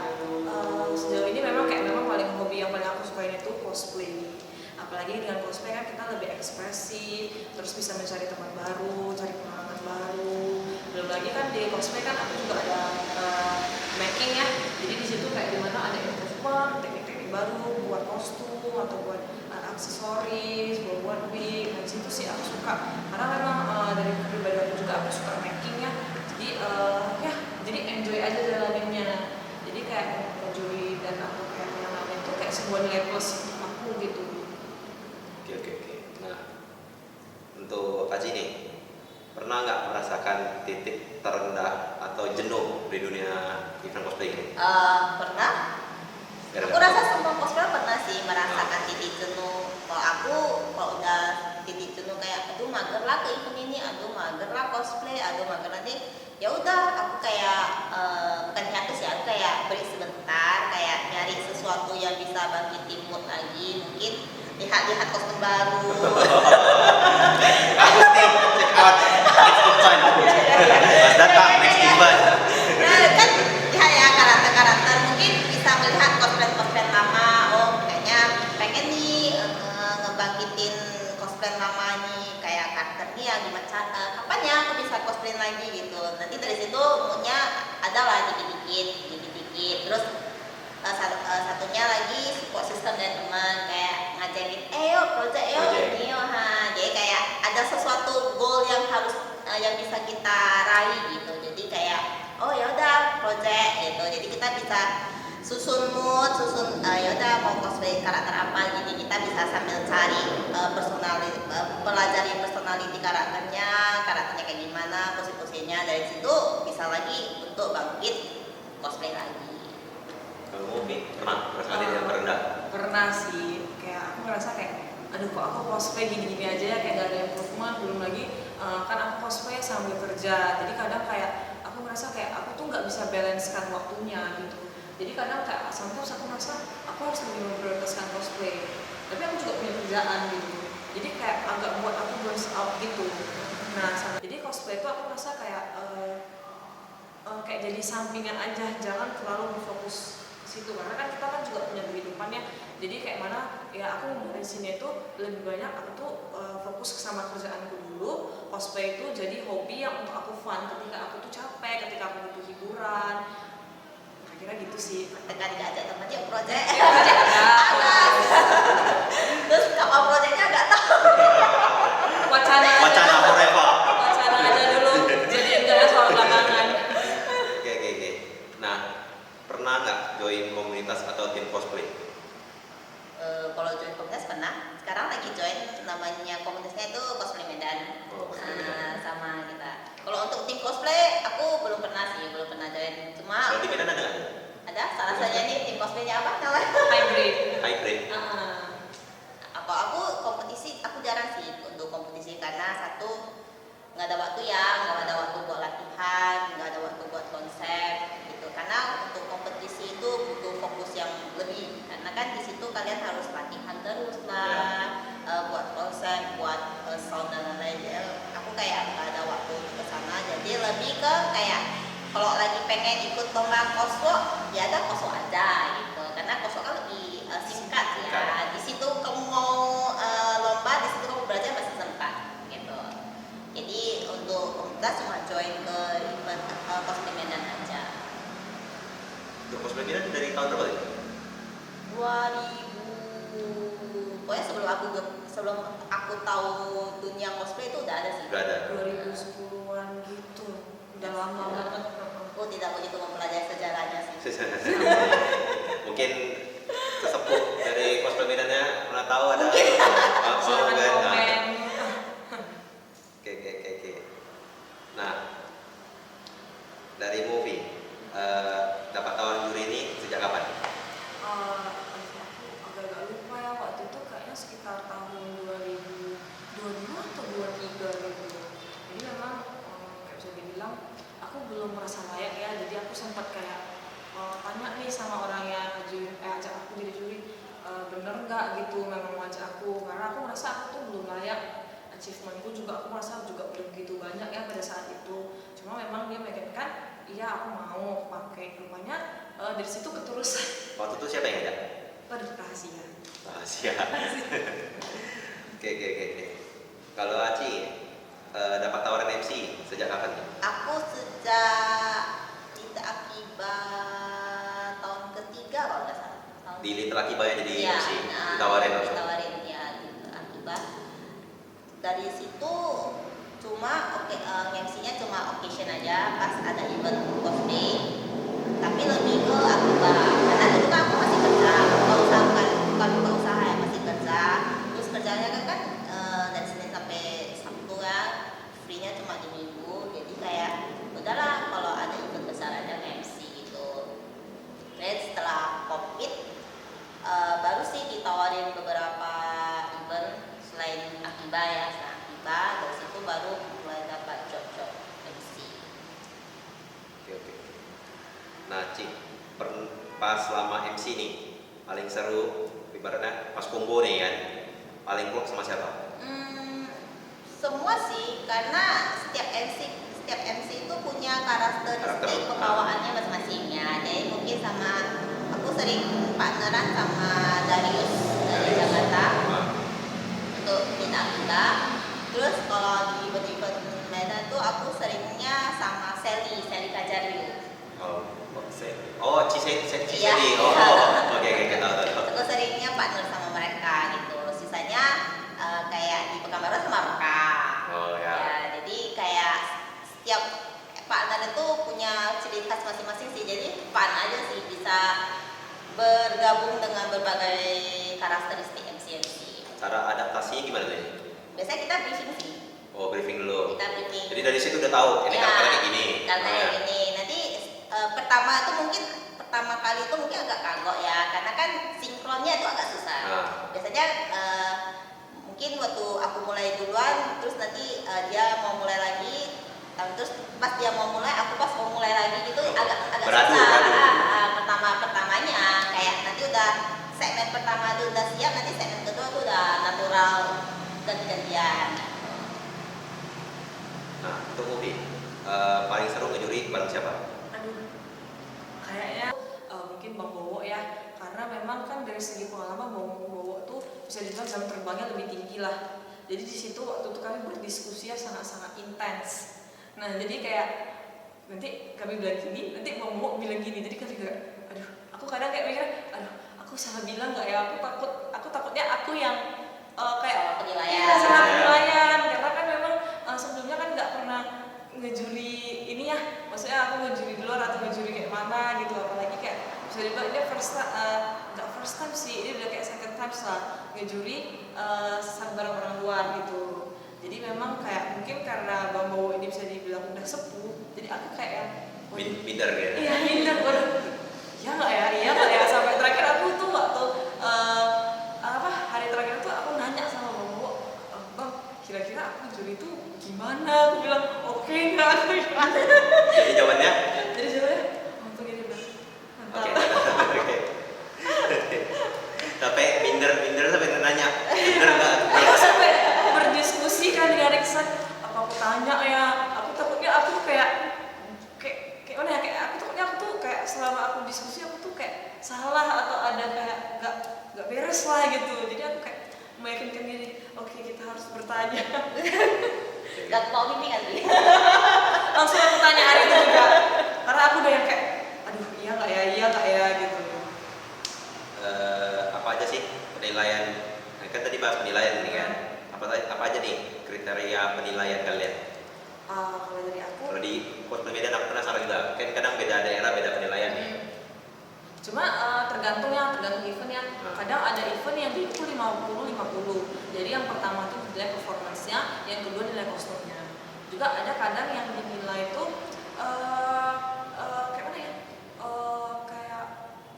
sejauh ini memang paling hobi yang paling aku sukain itu cosplay. Apalagi dengan cosplay kan kita lebih ekspresi, terus bisa mencari teman baru, cari pengalaman baru. Belum lagi kan di cosplay kan aku juga ada making ya. Jadi di situ kayak gimana ada improvement, teknik-teknik baru buat kostum atau buat aksesoris, buat wig. Dan situ sih aku suka. Karena memang dari pribadi aku juga aku suka making ya. Jadi jadi enjoy aja jalaninnya. Jadi kayak enjoy dan aku kayak mengalami itu kayak sebuah nilai plus aku gitu. Oke. Nah, untuk Kaji nih, pernah nggak merasakan titik terendah atau jenuh di dunia event cosplay ini? Pernah. Aku rasa semua cosplayer pernah sih merasakan titik jenuh. Kalau udah titik jenuh kayak aduh mager lah ke event ini, aduh mager lah cosplay, aduh mager nanti, ya udah aku kayak bukan hiatus ya, aku kayak break sebentar, kayak nyari sesuatu yang bisa bangkitin mood lagi, mungkin lihat kostum baru. Bagus nih, check out next event. Mas datang next event. Nah kan ya karakter mungkin bisa melihat cosplay lama. Oh kayaknya pengen nih ngebangkitin cosplay lama nih, kayak karakter nih yang gimana, kapan ya aku bisa cosplay lagi gitu. Nanti dari situ moodnya ada lah dikit-dikit. Terus satunya lagi support system dan teman kayak ngajakin project ini jadi kayak ada sesuatu goal yang harus yang bisa kita raih gitu. Jadi kayak ya udah project gitu, jadi kita bisa susun mood, ya udah mau cosplay karakter apa, jadi kita bisa sambil cari pelajari personality karakternya kayak gimana, posisinya, dari situ bisa lagi untuk bangkit cosplay lagi. Kamu pernah merasakan titik yang terendah? Pernah sih, kayak aku ngerasa kayak aduh kok aku cosplay gini-gini aja ya, kayak gak ada improvement. Belum lagi kan aku cosplay sambil kerja, jadi kadang kayak aku ngerasa kayak aku tuh nggak bisa balancekan waktunya gitu. Jadi kadang kayak sometimes aku ngerasa aku harus lebih memprioritaskan cosplay, tapi aku juga punya kerjaan gitu, jadi kayak agak buat aku burn out gitu. Nah jadi cosplay itu aku ngerasa kayak kayak jadi sampingan aja, jangan terlalu berfokus ke situ, karena kan kita kan juga punya kehidupannya. Jadi kayak mana ya aku mau dari sini itu lebih banyak aku tuh fokus sama kerjaanku dulu. Cosplay itu jadi hobi yang untuk aku fun ketika aku tuh capek, ketika aku butuh hiburan. Kira-kira gitu sih. Tekan diajak teman yuk project. Ya, project ada. Terus kapan projectnya nggak tahu. Wacana forever. wacana aja dulu, jadi enggak soal belakangan. Oke. Nah, pernah nggak join komunitas atau tim cosplay? Kalau join komunitas pernah. Sekarang lagi join, namanya komunitasnya itu Cosplay Medan. Cosplay Medan. Sama kita. Kalau untuk tim cosplay aku belum pernah join. Cuma Kalau di Medan ada nggak? ada salah satunya nih tim cosplaynya apa namanya? Hybrid. Aku kompetisi, aku jarang sih untuk kompetisi karena satu nggak ada waktu nggak ada waktu buat latihan, nggak ada waktu buat konsep gitu. Karena untuk kompetisi itu butuh fokus yang lebih, karena kan di situ kalian harus latihan terus lah, buat konsep, buat sound dan lain-lain. Aku kayak nggak ada waktu ke sana, jadi lebih ke kayak kalau lagi pengen ikut lomba koswo, ya ada koswo aja gitu. Karena koswo kan lebih singkat ya. Di situ kamu mau lomba, di situ kamu belajar masih sempat gitu. Jadi untuk komunitas cuma join ke event cosplay Medan aja. Untuk cosplay Medan dari tahun berapa itu? 2000, pokoknya sebelum aku tahu dunia cosplay itu udah ada sih. Udah ada. 2010-an gitu. Udah lama banget. Aku tidak begitu mempelajari sejarahnya sih. Mungkin sesepuh dari cosplay Medannya pernah tahu ada. Silakan komen. Oke. Nah, dari movie dapat tawaran juri ini sejak kapan? Aku agak-agak lupa ya, waktu itu kayaknya sekitar tahun 2022 atau 2023 gitu. Jadi memang kayak bisa dibilang aku belum merasa layak ya, jadi aku sempat kayak tanya nih sama orang yang ajak aku jadi juri, bener nggak gitu memang ngajak aku, karena aku merasa aku tuh belum layak. Achievementku juga aku merasa juga belum begitu banyak ya pada saat itu. Cuma memang dia meyakinkan iya aku mau pakai, rupanya dari situ keterusan. Waktu itu siapa yang ngajak? Rahasia. Oke. Kalau Aci dapat tawaran MC sejak kapan? Aku sejak Little Akiba tahun ketiga kalau nggak salah. Di Little Akiba ya jadi Iya, MC, ditawarin langsung. Ditawarin ya Little Akiba. Dari situ cuma MC-nya cuma occasion aja pas ada event cosplay. Tapi lebih ke Akiba. Karena dulu kan aku masih kerja, bukan buka usaha ya, masih kerja. Terus kerjanya kan dari Senin sampai Sabtu ya, free-nya cuma di Minggu. Jadi kayak udahlah kalau ada event besar aja MC gitu. Dan setelah COVID baru sih ditawarin beberapa event selain Akiba ya, dari situ baru mulai dapat job-job MC. Oke. Nah, Cik, pas selama MC nih paling seru ibaratnya pas combo nih kan, paling klop sama siapa? Semua sih, karena setiap MC itu punya karakteristik pembawaannya masing-masing ya. Jadi mungkin sama aku sering partneran sama Darius dari Jakarta untuk bintang kita. Terus kalau di event Medan tuh aku seringnya sama Sally Kajariu. Ci Sally. Oke, tahu. Aku seringnya partner sama mereka gitu. Sisanya kayak di Pekanbaru sama mereka. Ya, jadi kayak setiap partner itu punya ciri khas masing-masing sih. Jadi fun aja sih bisa bergabung dengan berbagai karakteristik MC. Cara adaptasinya gimana tuh? Biasanya kita briefing sih. Briefing dulu. Kita briefing. Jadi dari situ udah tahu ini karakternya kayak gini. Karakternya gini. Nanti pertama kali itu mungkin agak kagok ya, karena kan sinkronnya itu agak susah. Biasanya mungkin waktu aku mulai duluan, terus nanti dia mau mulai lagi, terus pas dia mau mulai, aku pas mau mulai lagi gitu agak susah. Pertamanya kayak nanti udah segmen pertama itu udah siap, nanti segmen kedua itu udah natural ganti-gantian. Nah, untuk movie paling seru ngejuri bareng siapa? Kayaknya mungkin Bang Bowo ya. memang kan dari segi pengalaman Bowo tuh bisa dibilang jam terbangnya lebih tinggi lah. Jadi di situ waktu itu kami berdiskusi ya sangat-sangat intens. Nah jadi kayak nanti kami bilang gini, nanti Bowo bilang gini. Jadi kami kayak, aduh, aku kadang kayak mikir, aduh, aku salah bilang nggak ya? Aku takutnya aku yang kayak salah penilaian. Karena kan memang sebelumnya kan nggak pernah ngejuri ini ya, maksudnya aku ngejuri di luar atau ngejuri kayak mana gitu, apalagi kayak bisa dibilang ini nggak first time sih, ini udah kayak second time lah ngejuri sama barang orang luar gitu. Jadi memang kayak mungkin karena Bang Bowo ini bisa dibilang udah sepuh, jadi aku kayak yang minder ya. Iya minder, waduh, iya nggak ya, sampai terakhir aku tuh waktu hari terakhir tuh aku nanya sama Bang Bowo, Bang, kira-kira aku juri tuh gimana? Aku bilang oke nggak aku bilang. Jadi jawabannya? Untung ini Bang. Oke. Mantap. Oke. Sampai minder sampai nanya, bener nggak? Aku sampai berdiskusi kan dengan Riksan, apa aku tanya ya? Aku takutnya aku kayak mana ya? Kayak aku takutnya aku tuh kayak selama aku diskusi aku tuh kayak salah atau ada kayak nggak beres lah gitu. Jadi aku kayak meyakinkan diri, oke kita harus bertanya. Gak mau bimbingan sih. Langsung aku tanya hari itu juga, karena aku udah yang kayak, aduh iya nggak ya gitu. Apa aja sih penilaian? Kan tadi bahas penilaian ini kan. Apa aja nih kriteria penilaian kalian? Kalau dari aku, Kalau di Cosplay Medan aku penasaran juga. Kan kadang beda daerah beda penilaian nih. cuma tergantung eventnya. Kadang ada event yang di itu 50-50. Jadi yang pertama tuh nilai performance-nya, yang kedua nilai kostumnya. Juga ada kadang yang dinilai itu kayak mana ya? Kayak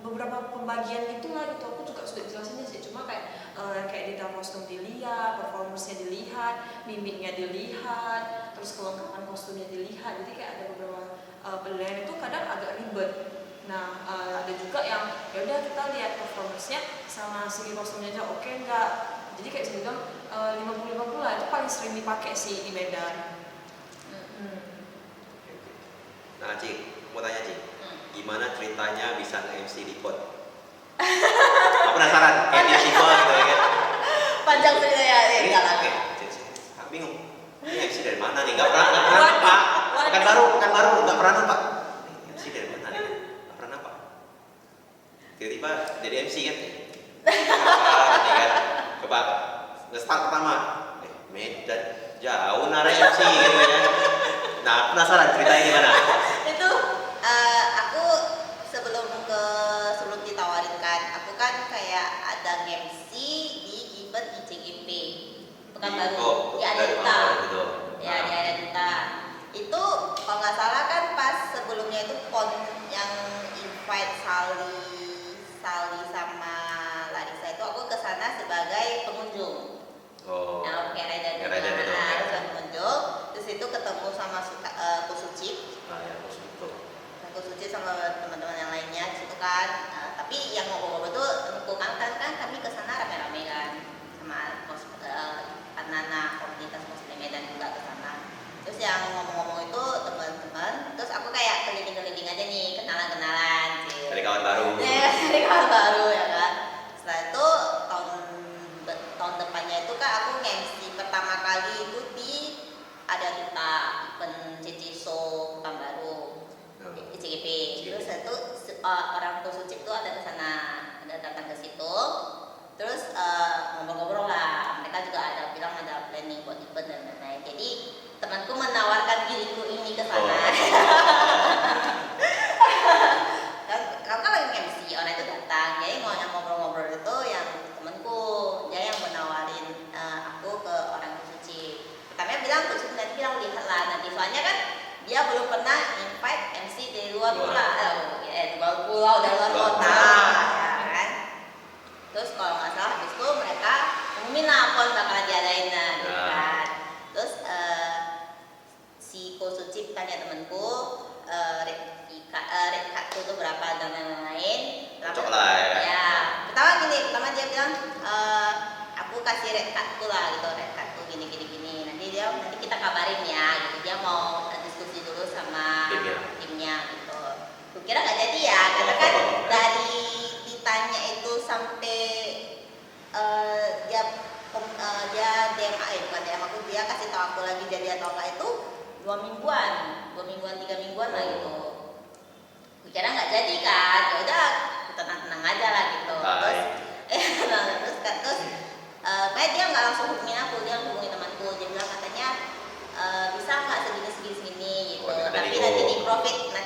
beberapa pembagian gitulah gitu. Aku juga sudah jelasinnya sih. Cuma kayak detail kostum dilihat, performance-nya dilihat, mimiknya dilihat, terus kelengkapan kostumnya dilihat. Jadi kayak ada beberapa penilaian itu kadang agak ribet. Nah, ada juga yang ya udah kita lihat performance-nya sama segi kostumnya aja oke enggak. Jadi kayak saya bilang 50-50 lah, itu paling sering dipakai sih di Medan. Nah, Ci, mau tanya Ci, gimana ceritanya bisa nge-MC di POT? Aku penasaran, kayak dia tipe gitu ya kan? Panjang ceritanya ya, enggak lah. Oke, aku bingung. Ini MC dari mana nih? Gak pernah nampak. Kan baru, gak pernah nampak. MC dari mana nih? Gak pernah nampak. Tiba-tiba jadi MC kan? Apa nih kan? Coba nge-start pertama. Medan jauh narik MC gitu kan? Nah, penasaran ceritanya gimana? Itu aku sebelum ditawarin kan, aku kan kayak ada MC di event ICGP Pekanbaru. Ya ada duta. Ya dia ada duta. Itu kalau nggak salah kan pas sebelumnya itu pon yang invite Sali sama Larissa itu aku kesana sebagai pengunjung. Oh. Nah, kayak rider pengunjung. Terus itu ketemu sama Kusuci. Nah, ya, betul. Kusuci sama teman-teman yang lainnya di situ kan. Tapi yang ngobrol-ngobrol tuh temanku kan kami kesana rame-rame kan sama anak-anak komunitas cosplay Medan juga kesana. Terus yang ngomong-ngomong itu teman-teman. Terus aku kayak keliling-keliling aja nih, kenalan-kenalan. Dari kawan baru. Ya, dari kawan baru ya kan. Setelah itu tahun depannya itu kan aku nge-MC pertama kali itu di ada duta event CCSO Pekanbaru ICGP. Terus itu orang Kusuci itu ada kesana, ada datang ke situ. Terus ngobrol-ngobrol lah. Mereka juga ada bilang ada planning buat event dan lain-lain. Jadi temanku menawarkan diriku ini ke sana. Karena lagi MC orang itu datang, jadi mau ngobrol-ngobrol itu yang temanku, dia yang menawarin aku ke orang Kusuci. Pertamanya bilang Kusuci nanti bilang lihatlah nanti, soalnya kan dia belum pernah invite MC dari luar pulau dari luar kota, ya kan. Terus kalau nggak salah habis itu mereka umumin lah pon bakalan diadain gitu kan. Terus si Kusuci tanya temanku rate card itu berapa dan lain-lain. Cocok lah ya. Pertama dia bilang aku kasih rate cardku lah gitu, rate cardku gini. Nanti kita kabarin ya gitu. Dia mau diskusi dulu sama timnya gitu. Kukira nggak jadi ya, karena kan dari ditanya itu dia kasih tahu aku lagi jadi atau enggak itu 2 mingguan, 3 mingguan lah gitu. Kira nggak jadi kan, ya udah tenang-tenang aja lah gitu. Terus kayak dia nggak langsung hubungin aku, dia hubungin temanku, dia bilang katanya bisa nggak segini gitu. Tapi nanti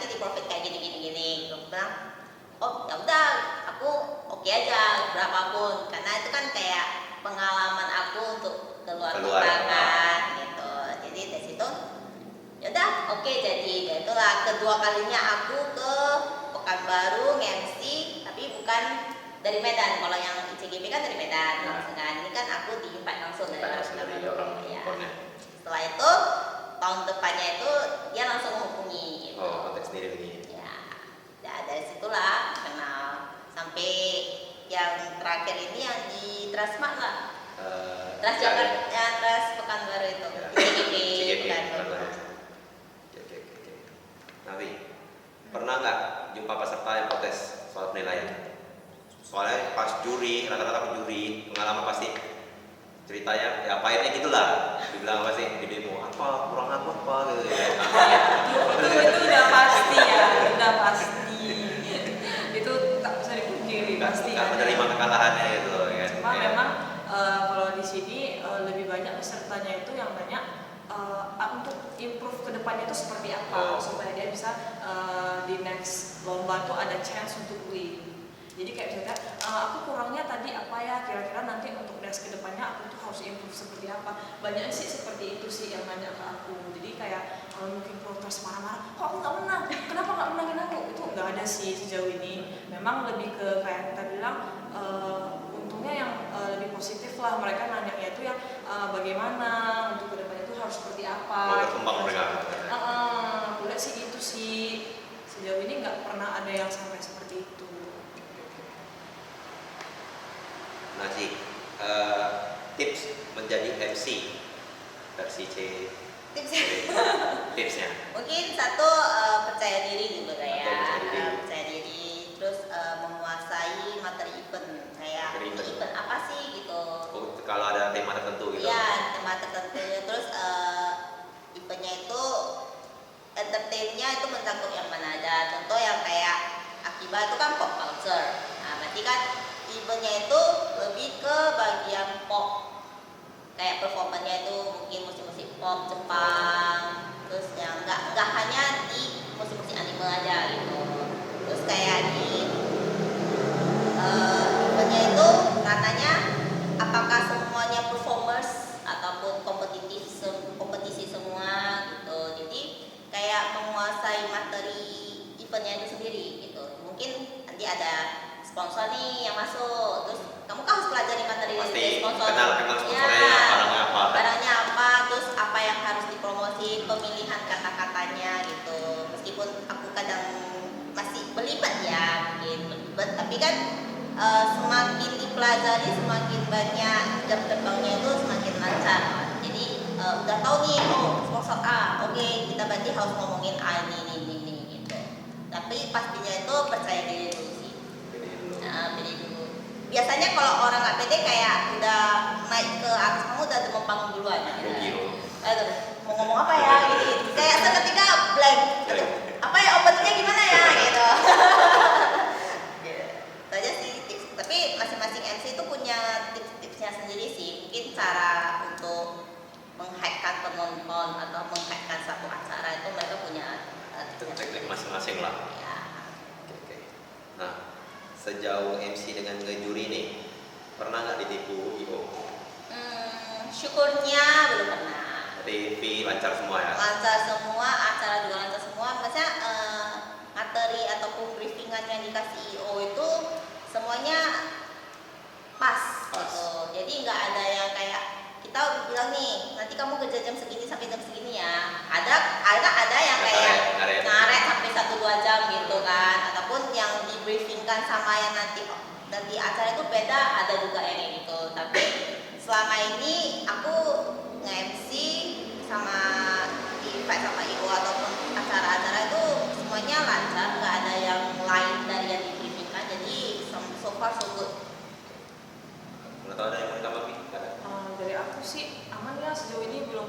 di profit kayak gini. Aku bilang, oh ya udah, aku oke aja berapapun, karena itu kan kayak pengalaman aku untuk keluar kota kan gitu. Jadi dari situ yaudah oke, jadi ya itulah kedua kalinya aku ke Pekanbaru nge-MC, tapi bukan dari Medan. Kalau yang ICGP kan dari Medan langsung kan, ini kan aku di-invite langsung dari Pekanbaru ya. Setelah itu tahun depannya itu dia langsung menghubungi gitu. Kontak sendiri lagi ya dari situlah kenal sampai yang terakhir ini yang di Transmart lah, Transjakarta, Trans Pekanbaru itu, ICGP Pekanbaru. Nabi, pernah nggak jumpa peserta yang protes soal penilaian? Soalnya pas juri, rata-rata penjuri pengalaman pasti ceritanya ya pahitnya gitulah, dibilang apa sih di demo apa kurang apa gitu ya. itu udah pasti ya, udah pasti itu tak bisa dipungkiri pasti nggak menerima kekalahannya gitu ya. Cuma memang kalau di sini lebih banyak pesertanya itu yang banyak untuk improve ke depannya itu seperti apa supaya dia bisa di next lomba tuh ada chance untuk win. Jadi kayak misalnya aku kurangnya tadi apa ya, kira-kira nanti untuk next ke depannya aku tuh harus improve seperti apa. Banyak sih seperti itu sih yang nanya ke aku. Jadi kayak kalau mungkin protes marah-marah, kok aku nggak menang, kenapa nggak menangin aku, itu nggak ada sih sejauh ini. Memang lebih ke kayak kita bilang untungnya yang lebih positif lah, mereka nanyanya itu yang bagaimana untuk ke depannya itu harus seperti apa. Mau berkembang mereka. Aku lihat sih itu sih, sejauh ini nggak pernah ada yang sampai seperti itu. Nah Ci, tips menjadi MC versi C. Tipsnya Mungkin satu percaya diri dulu lah ya. Percaya diri, terus menguasai materi event. Kayak event apa sih gitu. Kalau ada tema tertentu gitu. Iya, tema tertentu. Terus eventnya itu entertainnya itu mencakup yang mana aja. Contoh yang kayak Akiba itu kan pop culture. Nah, berarti kan eventnya itu lebih ke bagian pop, kayak performanya itu mungkin musik-musik pop Jepang, terus yang nggak hanya di musik-musik anime aja gitu. Terus kayak di eventnya itu katanya apakah semuanya performers ataupun kompetisi semua gitu. Jadi kayak menguasai materi eventnya itu sendiri gitu. Mungkin nanti ada sponsor nih yang masuk, terus kamu kan harus pelajari materi dari sponsor. Kenal sponsornya, barangnya apa, terus apa yang harus dipromosi, pemilihan kata-katanya gitu. Meskipun aku kadang masih belibet ya, mungkin belibet, tapi kan semakin dipelajari semakin banyak jam terbangnya itu semakin lancar. Jadi udah tahu nih, sponsor A, oke, kita berarti harus ngomongin A ini gitu. Tapi pastinya itu percaya diri dulu sih. Pede dulu. Biasanya kalau orang nggak pede kayak udah naik ke atas kamu udah demam panggung duluan gitu. Aduh, mau ngomong apa ya gitu. Kayak seketika blank. Apa ya openingnya gimana ya gitu. Itu aja sih tips. Tapi masing-masing MC itu punya tips-tipsnya sendiri sih. Mungkin cara untuk menghackkan penonton atau menghackkan satu acara itu mereka punya teknik masing-masing lah. Ya. Oke. Nah, sejauh MC dengan ngejuri nih, pernah nggak ditipu IO? Syukurnya belum pernah. TV lancar semua ya? Lancar semua, acara juga lancar semua. Maksudnya materi ataupun briefingan yang dikasih IO itu semuanya pas. Gitu. Jadi nggak ada yang kayak kita bilang nih, nanti kamu kerja jam segini sampai jam segini ya. Ada yang kayak ngaret sampai 1-2 jam gitu kan. Ataupun yang di briefingkan sama yang nanti acara itu beda, ada juga yang kayak gitu. Tapi selama ini aku nge-MC sama di-invite sama IO ataupun acara-acara itu semuanya lancar, nggak ada yang lain dari yang di briefingkan. Jadi so far so good. Nggak tahu ada yang mau ditambah? Dari aku sih aman ya, sejauh ini belum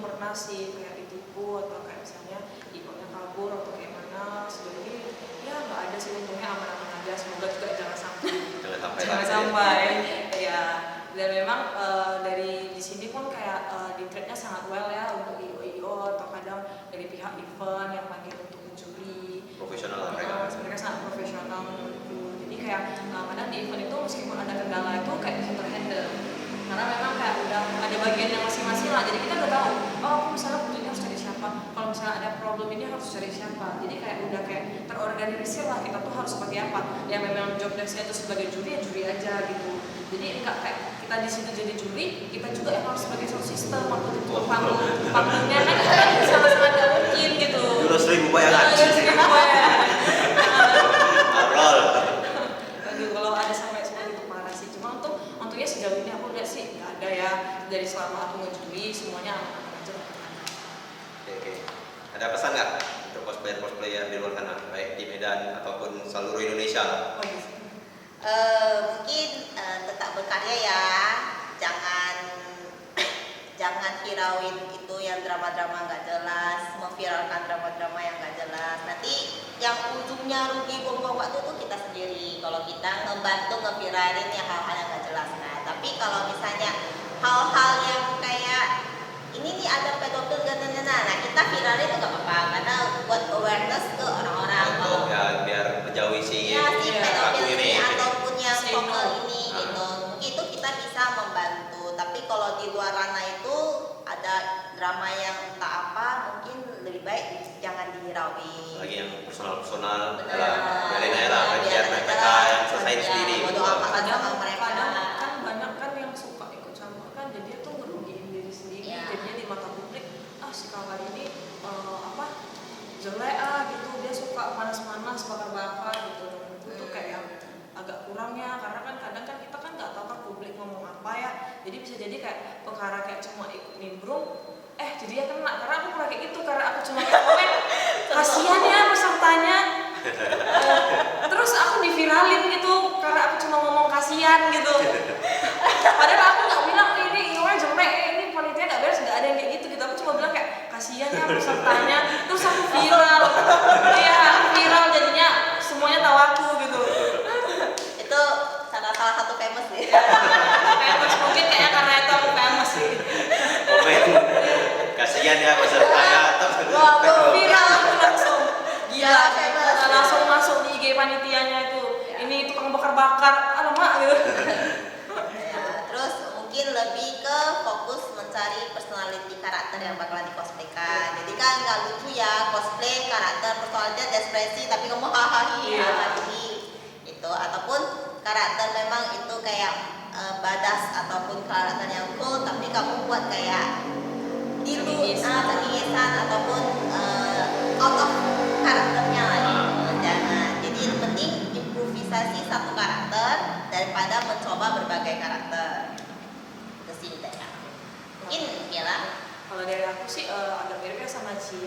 nyampai. Ya, dan memang dari di sini pun kayak di trade-nya sangat well ya untuk IO atau kadang dari pihak event yang panggil untuk juri. Profesional lah mereka. Mereka sangat profesional menurutku. Jadi kayak kadang di event itu meskipun ada kendala itu kayak bisa terhandle. Karena memang kayak udah ada bagian yang masing-masing lah. Jadi kita udah tahu, oh aku misalnya butuhnya harus cari siapa. Kalau misalnya ada problem ini harus cari siapa. Jadi kayak udah kayak terorganisir lah kita tuh harus sebagai apa. Yang memang job desk-nya itu sebagai juri ya juri aja gitu. Jadi enggak kayak kita di situ jadi juri, kita juga yang harus sebagai sound system waktu itu panggungnya kan sama-sama nggak mungkin gitu. Dulu 1.000 bayangan. Roll. Aduh, kalau ada sampai seperti itu parah sih. Cuma untungnya sejauh ini aku lihat sih nggak ada ya dari selama aku ngejuri semuanya aman-aman aja. Oke. Ada pesan nggak untuk cosplayer di luar sana, baik di Medan ataupun seluruh Indonesia lah? Oh iya. Mungkin tetap berkarya ya, jangan hirauin itu yang drama-drama nggak jelas, memviralkan drama-drama yang nggak jelas. Nanti yang ujungnya rugi buang-buang waktu tuh kita sendiri. Kalau kita ngebantu ngeviralin ya hal-hal yang nggak jelas. Nah, tapi kalau misalnya hal-hal yang kayak ini nih ada pedofil nah kita viralin itu nggak apa-apa karena buat awareness ke orang-orang. Untuk ya biar menjauhi si pedofil ini ini. ataupun yang Say stalker no. ini gitu. Mungkin itu kita bisa membantu. Tapi kalau di luar ranah itu ada drama yang entah apa, mungkin lebih baik jangan dihirauin. Lagi yang personal Benar. biarin aja lah, biar mereka yang selesai sendiri. Bodo amat sama mereka. Kadang kan banyak kan yang suka ikut campur kan, jadi itu ngerugiin diri sendiri. Iya. Jadinya di mata publik, si kawan ini jelek gitu, dia suka panas-panas, bakar-bakar gitu. Itu kayak yang agak kurang ya, karena kan kadang kan kita kan nggak tahu kan publik ngomong apa ya. Jadi bisa jadi kayak perkara kayak cuma ikut nimbrung, jadi dia kena. Karena aku pernah kayak gitu, karena aku cuma kayak komen, kasihan ya pesertanya. Terus aku diviralin gitu, karena aku cuma ngomong kasihan gitu. Padahal aku nggak bilang ini orangnya jelek, ini panitia nggak beres, nggak ada yang kayak gitu. Aku cuma bilang kayak kasihan ya pesertanya. Terus aku viral, viral jadinya semuanya tahu aku gitu. Itu salah satu famous sih. Famous mungkin kayaknya karena itu aku famous sih. Komen. Kasihan ya pesertanya. Wah, aku viral aku langsung. Gila, Ya, famous. langsung masuk di IG panitianya itu. Ini tukang bakar-bakar, alamak gitu. Ya, terus mungkin lebih ke fokus mencari personality karakter yang bakalan di cosplaykan. Jadi kan nggak lucu ya cosplay karakter personality ekspresi tapi ngomong hahaha jadi itu, ataupun karakter memang itu kayak badass ataupun karakter yang cool tapi kamu buat kayak keningisan ataupun out of karakternya lah gitu. Jangan. Jadi yang penting improvisasi satu karakter daripada mencoba berbagai karakter. Itu sih intinya. Mungkin Mila. Kalau dari aku sih agak mirip ya sama Ci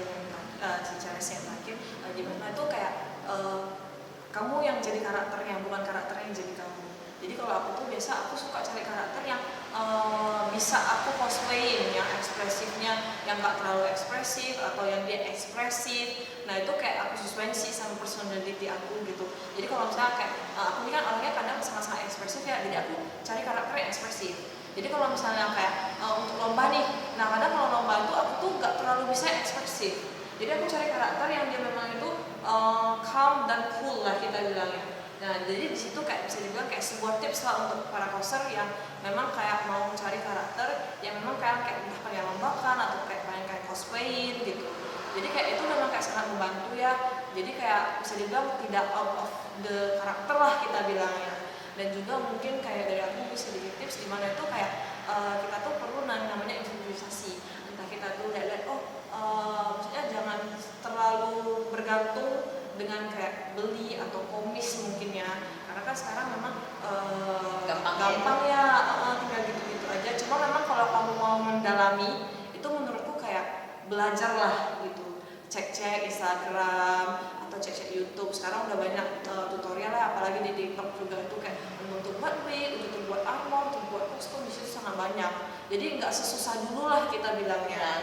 Charles yang terakhir, di mana itu kayak kamu yang jadi karakternya, bukan karakter yang jadi kamu. Jadi kalau aku tuh biasa aku suka cari karakter yang bisa aku cosplayin, yang ekspresifnya, yang gak terlalu ekspresif atau yang dia ekspresif. Nah itu kayak aku sesuaiin sih sama personality aku gitu. Jadi kalau misalnya kayak aku ini kan orangnya kadang sangat-sangat ekspresif ya, jadi aku cari karakter yang ekspresif. Jadi kalau misalnya kayak untuk lomba nih, nah kadang kalau lomba itu aku tuh gak terlalu bisa ekspresif. Jadi aku cari karakter yang dia memang itu calm dan cool lah kita bilangnya. Nah jadi di situ kayak bisa dibilang kayak sebuah tips lah untuk para coser yang memang kayak mau mencari karakter yang memang kayak entah pengen lombakan atau kayak pengen kayak cosplayin gitu. Jadi kayak itu memang kayak sangat membantu ya. Jadi kayak bisa dibilang tidak out of the karakter lah kita bilangnya. Dan juga mungkin kayak dari aku bisa sedikit tips di mana itu kayak kita tuh perlu namanya improvisasi. Entah kita tuh lihat maksudnya jangan terlalu bergantung dengan kayak beli atau komis mungkin ya, karena kan sekarang memang gampang ya tinggal gitu-gitu aja. Cuma memang kalau kamu mau mendalami itu menurutku kayak belajar lah gitu, cek-cek Instagram atau cek-cek YouTube. Sekarang udah banyak tutorial ya, apalagi di TikTok juga itu kayak untuk buat wig, untuk buat armor, untuk buat kostum, di situ sangat banyak. Jadi nggak sesusah dulu lah kita bilangnya.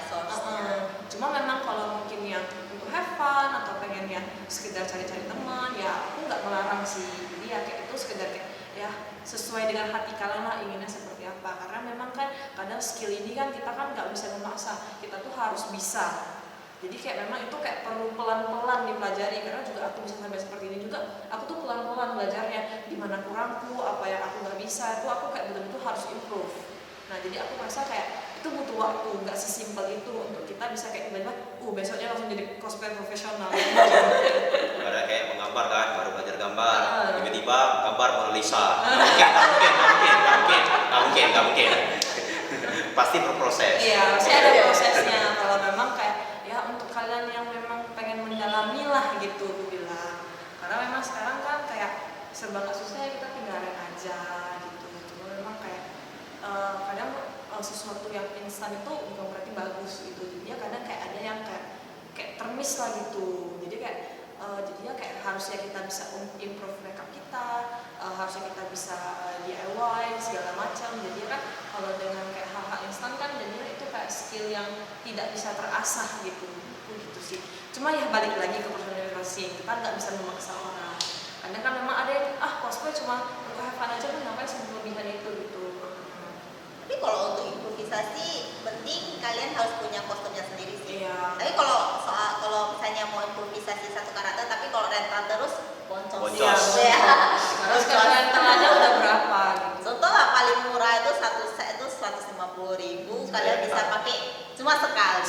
Cuma memang kalau mungkin yang untuk have fun atau pengen yang sekedar cari-cari teman, ya aku nggak melarang sih. Jadi ya kayak itu sekedar kayak ya sesuai dengan hati kalian lah inginnya seperti apa, karena memang kan kadang skill ini kan kita kan nggak bisa memaksa, kita tuh harus bisa. Jadi kayak memang itu kayak perlu pelan-pelan dipelajari, karena juga aku bisa sampai seperti ini juga aku tuh pelan-pelan belajarnya, di mana kurangku, apa yang aku nggak bisa, itu aku kayak betul-betul harus improve. Nah jadi aku merasa kayak itu butuh waktu, nggak sesimpel itu untuk kita bisa kayak tiba-tiba besoknya langsung jadi cosplayer profesional. Ada kayak menggambar kan, baru belajar gambar, tiba-tiba gambar Mona Lisa. Nggak mungkin. Pasti berproses. Iya, pasti ada prosesnya. Kalau memang kayak ya untuk kalian yang memang pengen mendalami lah gitu, aku bilang. Karena memang sekarang kan kayak serba nggak susah ya, kita tinggal aja gitu. Cuma memang kayak kadang sesuatu yang instan itu bukan berarti bagus gitu. Jadi ya kadang kayak ada yang kayak termis lah gitu. Jadi kayak jadinya kayak harusnya kita bisa improve makeup kita, harusnya kita bisa DIY segala macam. Jadi kan kalau dengan kayak hal-hal instan kan jadinya itu kayak skill yang tidak bisa terasah gitu sih. Cuma ya balik lagi ke personalisasi, kita nggak bisa memaksa orang. Karena kan memang ada yang cosplay cuma untuk have fun aja kan, ngapain kelebihan itu gitu. Tapi kalau untuk improvisasi penting kalian harus punya kostumnya sendiri sih. Iya. Tapi kalau misalnya mau improvisasi satu karakter, tapi kalau rental terus boncos. Boncos. Terus kalau rental aja udah berapa gitu. Contoh lah paling murah itu satu set itu 150.000, kalian bisa pakai cuma sekali.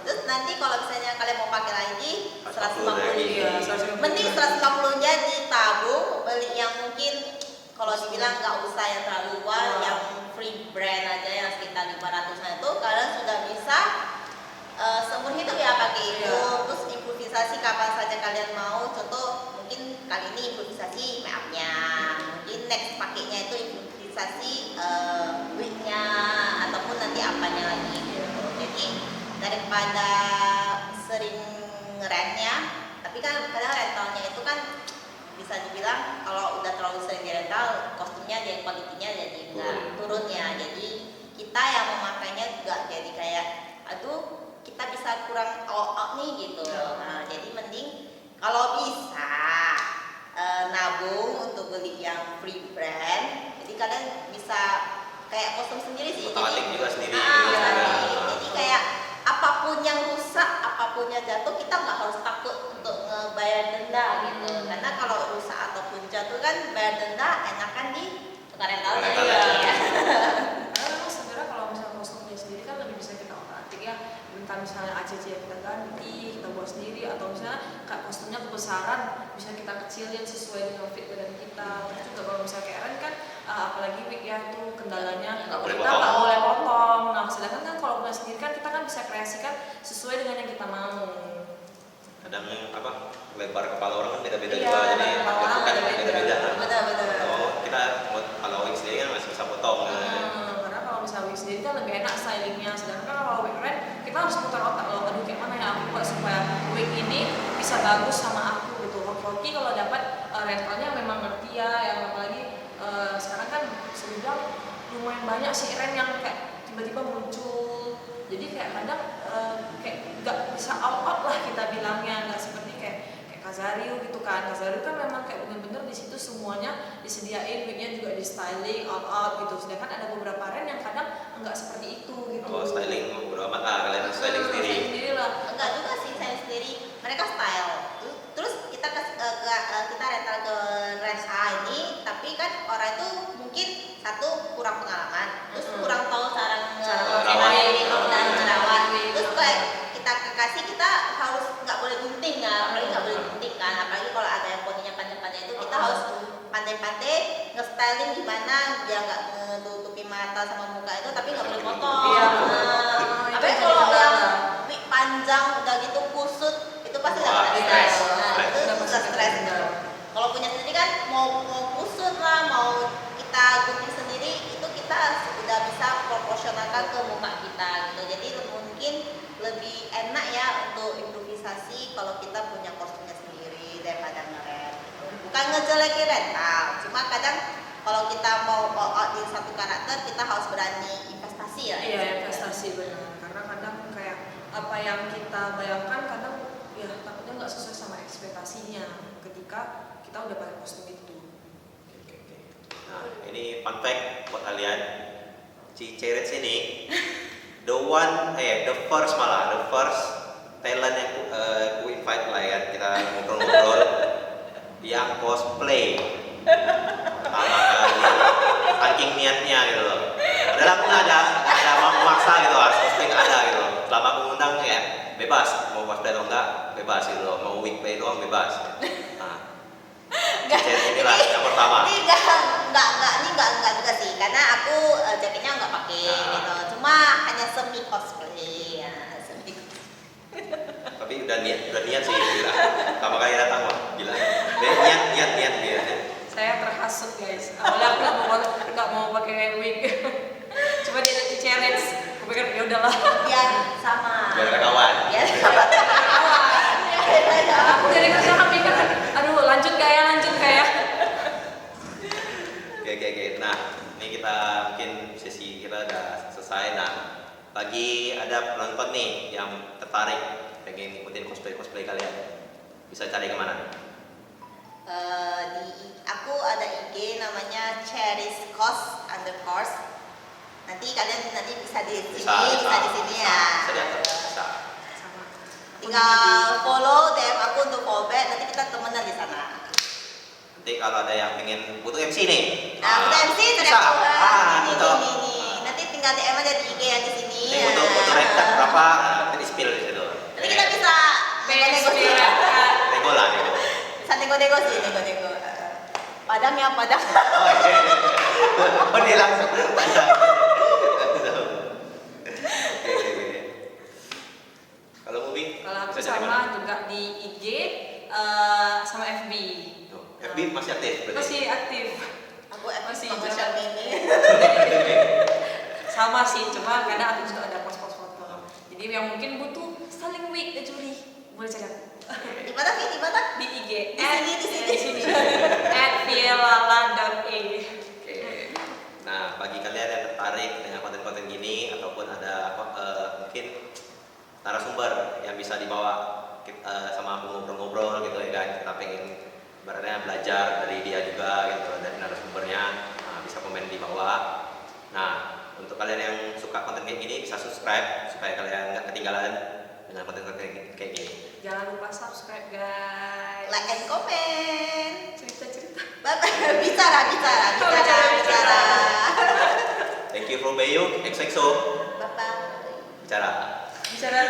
Terus nanti kalau misalnya kalian mau pakai lagi 150.000. Mending 150-nya ditabung, beli yang mungkin kalau dibilang nggak usah yang terlalu luar, yang free brand aja yang sekitar 500-an itu kalian sudah bisa seumur hidup ya pakai itu. Terus improvisasi kapan saja kalian mau. Contoh mungkin kali ini improvisasi make-upnya, mungkin next pakainya itu improvisasi wignya ataupun nanti apanya lagi gitu. Jadi daripada sering ngerentnya, tapi kan kadang rentalnya itu kan bisa dibilang kalau udah terlalu sering di rental, kostumnya jadi kualitinya jadi nggak turun ya. Jadi kita yang memakainya juga jadi kayak aduh kita bisa kurang out nih gitu. Nah jadi mending kalau bisa nabung untuk beli yang free brand. Jadi kalian bisa kayak kostum sendiri sih. Jadi juga sendiri. Jadi kayak apapun yang rusak, apapun yang jatuh, kita nggak harus takut untuk ngebayar denda gitu. Karena kalau rusak ataupun jatuh kan bayar denda enakan di tukar rental ya. Karena memang sebenarnya kalau misalnya kostumnya sendiri kan lebih bisa kita otak-atik ya. Entah misalnya ACC yang kita ganti, kita buat sendiri, atau misalnya kayak kostumnya kebesaran bisa kita kecilin sesuai dengan fit badan kita. Terus juga kalau misalnya kayak Ren kan apalagi wig ya itu kendalanya kita nggak boleh potong. Nah sedangkan kan kalau punya sendiri kan kita kan bisa kreasikan sesuai dengan yang kita mau. Kadang lebar kepala orang kan beda-beda Iya, juga, jadi kepala orang kan beda-beda. Betul. Oh kita kalau wig sendiri kan masih bisa potong. Karena kalau misalnya wig sendiri kan lebih enak stylingnya, sedangkan kalau wig Ren kita harus putar otak loh, aduh kayak mana ya aku buat supaya wig ini bisa bagus sama aku gitu. Hoki kalau dapat rentalnya memang ngerti ya, yang apalagi sekarang kan sebenarnya lumayan banyak sih Ren yang kayak tiba-tiba muncul. Jadi kayak kadang kayak nggak bisa out lah kita bilangnya, nggak seperti kayak Kazario gitu kan. Kazario kan memang kayak bener-bener di situ semuanya disediain, wignya juga di styling out gitu. Sedangkan ada beberapa Ren yang kadang nggak seperti itu gitu. Oh styling bodo amat lah, kalian styling sendiri. Enggak juga sih, saya sendiri. Mereka style. Terus kita rental ke Rensa ini, tapi kan orang itu mungkin satu kurang pengalaman, terus kurang tahu cara merawat. Terus kayak kita kekasih kita harus nggak boleh gunting kan, apalagi nggak boleh gunting kan, apalagi kalau ada yang poninya panjang-panjang itu kita harus pandai-pandai nge-styling gimana biar nggak menutupi mata sama muka itu, tapi nggak boleh potong. Tapi kalau yang wig panjang udah gitu kusut itu pasti nggak stres. Itu udah stres. Kalau punya sendiri kan mau kusut lah, mau kita gunting sendiri itu kita sudah bisa proporsionalkan ke muka kita gitu. Jadi mungkin lebih enak ya untuk improvisasi kalau kita punya kostumnya sendiri daripada ngerent. Bukan ngejelekin rental, cuma kadang kalau kita mau out di satu karakter kita harus berani investasi ya. Iya investasi benar, karena kadang kayak apa yang kita bayangkan kadang ya takutnya nggak sesuai sama ekspektasinya ketika kita udah pakai kostum itu. Nah, ini fun fact buat kalian. Si Cerits ini the first talent yang ku invite lah ya, kita ngobrol-ngobrol yang cosplay pertama kali, saking niatnya gitu loh. Padahal aku nggak ada memaksa gitu, harus cosplay nggak ada gitu loh. Selama aku ngundang ya bebas, mau cosplay atau enggak bebas gitu loh, mau wig play doang bebas. Nah, inilah yang pertama. Ini enggak juga sih, karena aku jaketnya enggak pakai gitu. Cuma hanya semi cosplay ya, semi. Tapi udah niat sih, gila. Pertama kali datang wah, gila. Niat dia. Saya terhasut guys. Awalnya aku nggak mau pakai wig. Coba dia jadi challenge. Aku pikir ya udahlah. Ya sama. Biar ada kawan. Ya. Aku dari kerja mikir, aduh lanjut gak ya. Oke. Nah, ini kita mungkin sesi kita udah selesai. Nah, lagi ada penonton nih yang tertarik pengen ikutin cosplay kalian. Bisa cari kemana? Aku ada IG namanya cherries_cos_. Nanti kalian bisa di sini, bisa di sini ya. Bisa diatur, bisa. Sama. Tinggal follow DM aku untuk fallback, nanti kita temenan di sana. Nanti kalau ada yang pengen butuh MC nih. Nah, udah MC bisa. betul. Ini. Nanti tinggal DM aja di IG yang di sini. Ini butuh rekap berapa? Nanti spill di situ. Nanti kita bisa nego. Nego lah. Bisa nego sih. Padang. Oh, dia langsung. Kalau Mubi? Kalau aku bisa cari mana? sama juga di IG sama FB. FB masih aktif berarti? Masih aktif. Aku Masih social media. Sama sih, cuma kadang aku juga ada post foto. Jadi yang mungkin butuh styling wig Juli, boleh cari aku. Di mana? Di IG. Di sini. @violala.e. Oke. Nah, bagi kalian yang tertarik dengan konten-konten gini ataupun ada mungkin narasumber yang bisa dibawa sama aku ngobrol-ngobrol gitu ya kan, kita pengen ibaratnya belajar dari dia juga gitu, dari narasumbernya. Nah, bisa komen di bawah. Nah, untuk kalian yang suka konten kayak gini bisa subscribe supaya kalian nggak ketinggalan dengan konten-konten kayak gini. Jangan lupa subscribe guys. Like and comment. Cerita-cerita. Bicara. Thank you from Bayu, XXO. Bapak. Bicara. Bicara.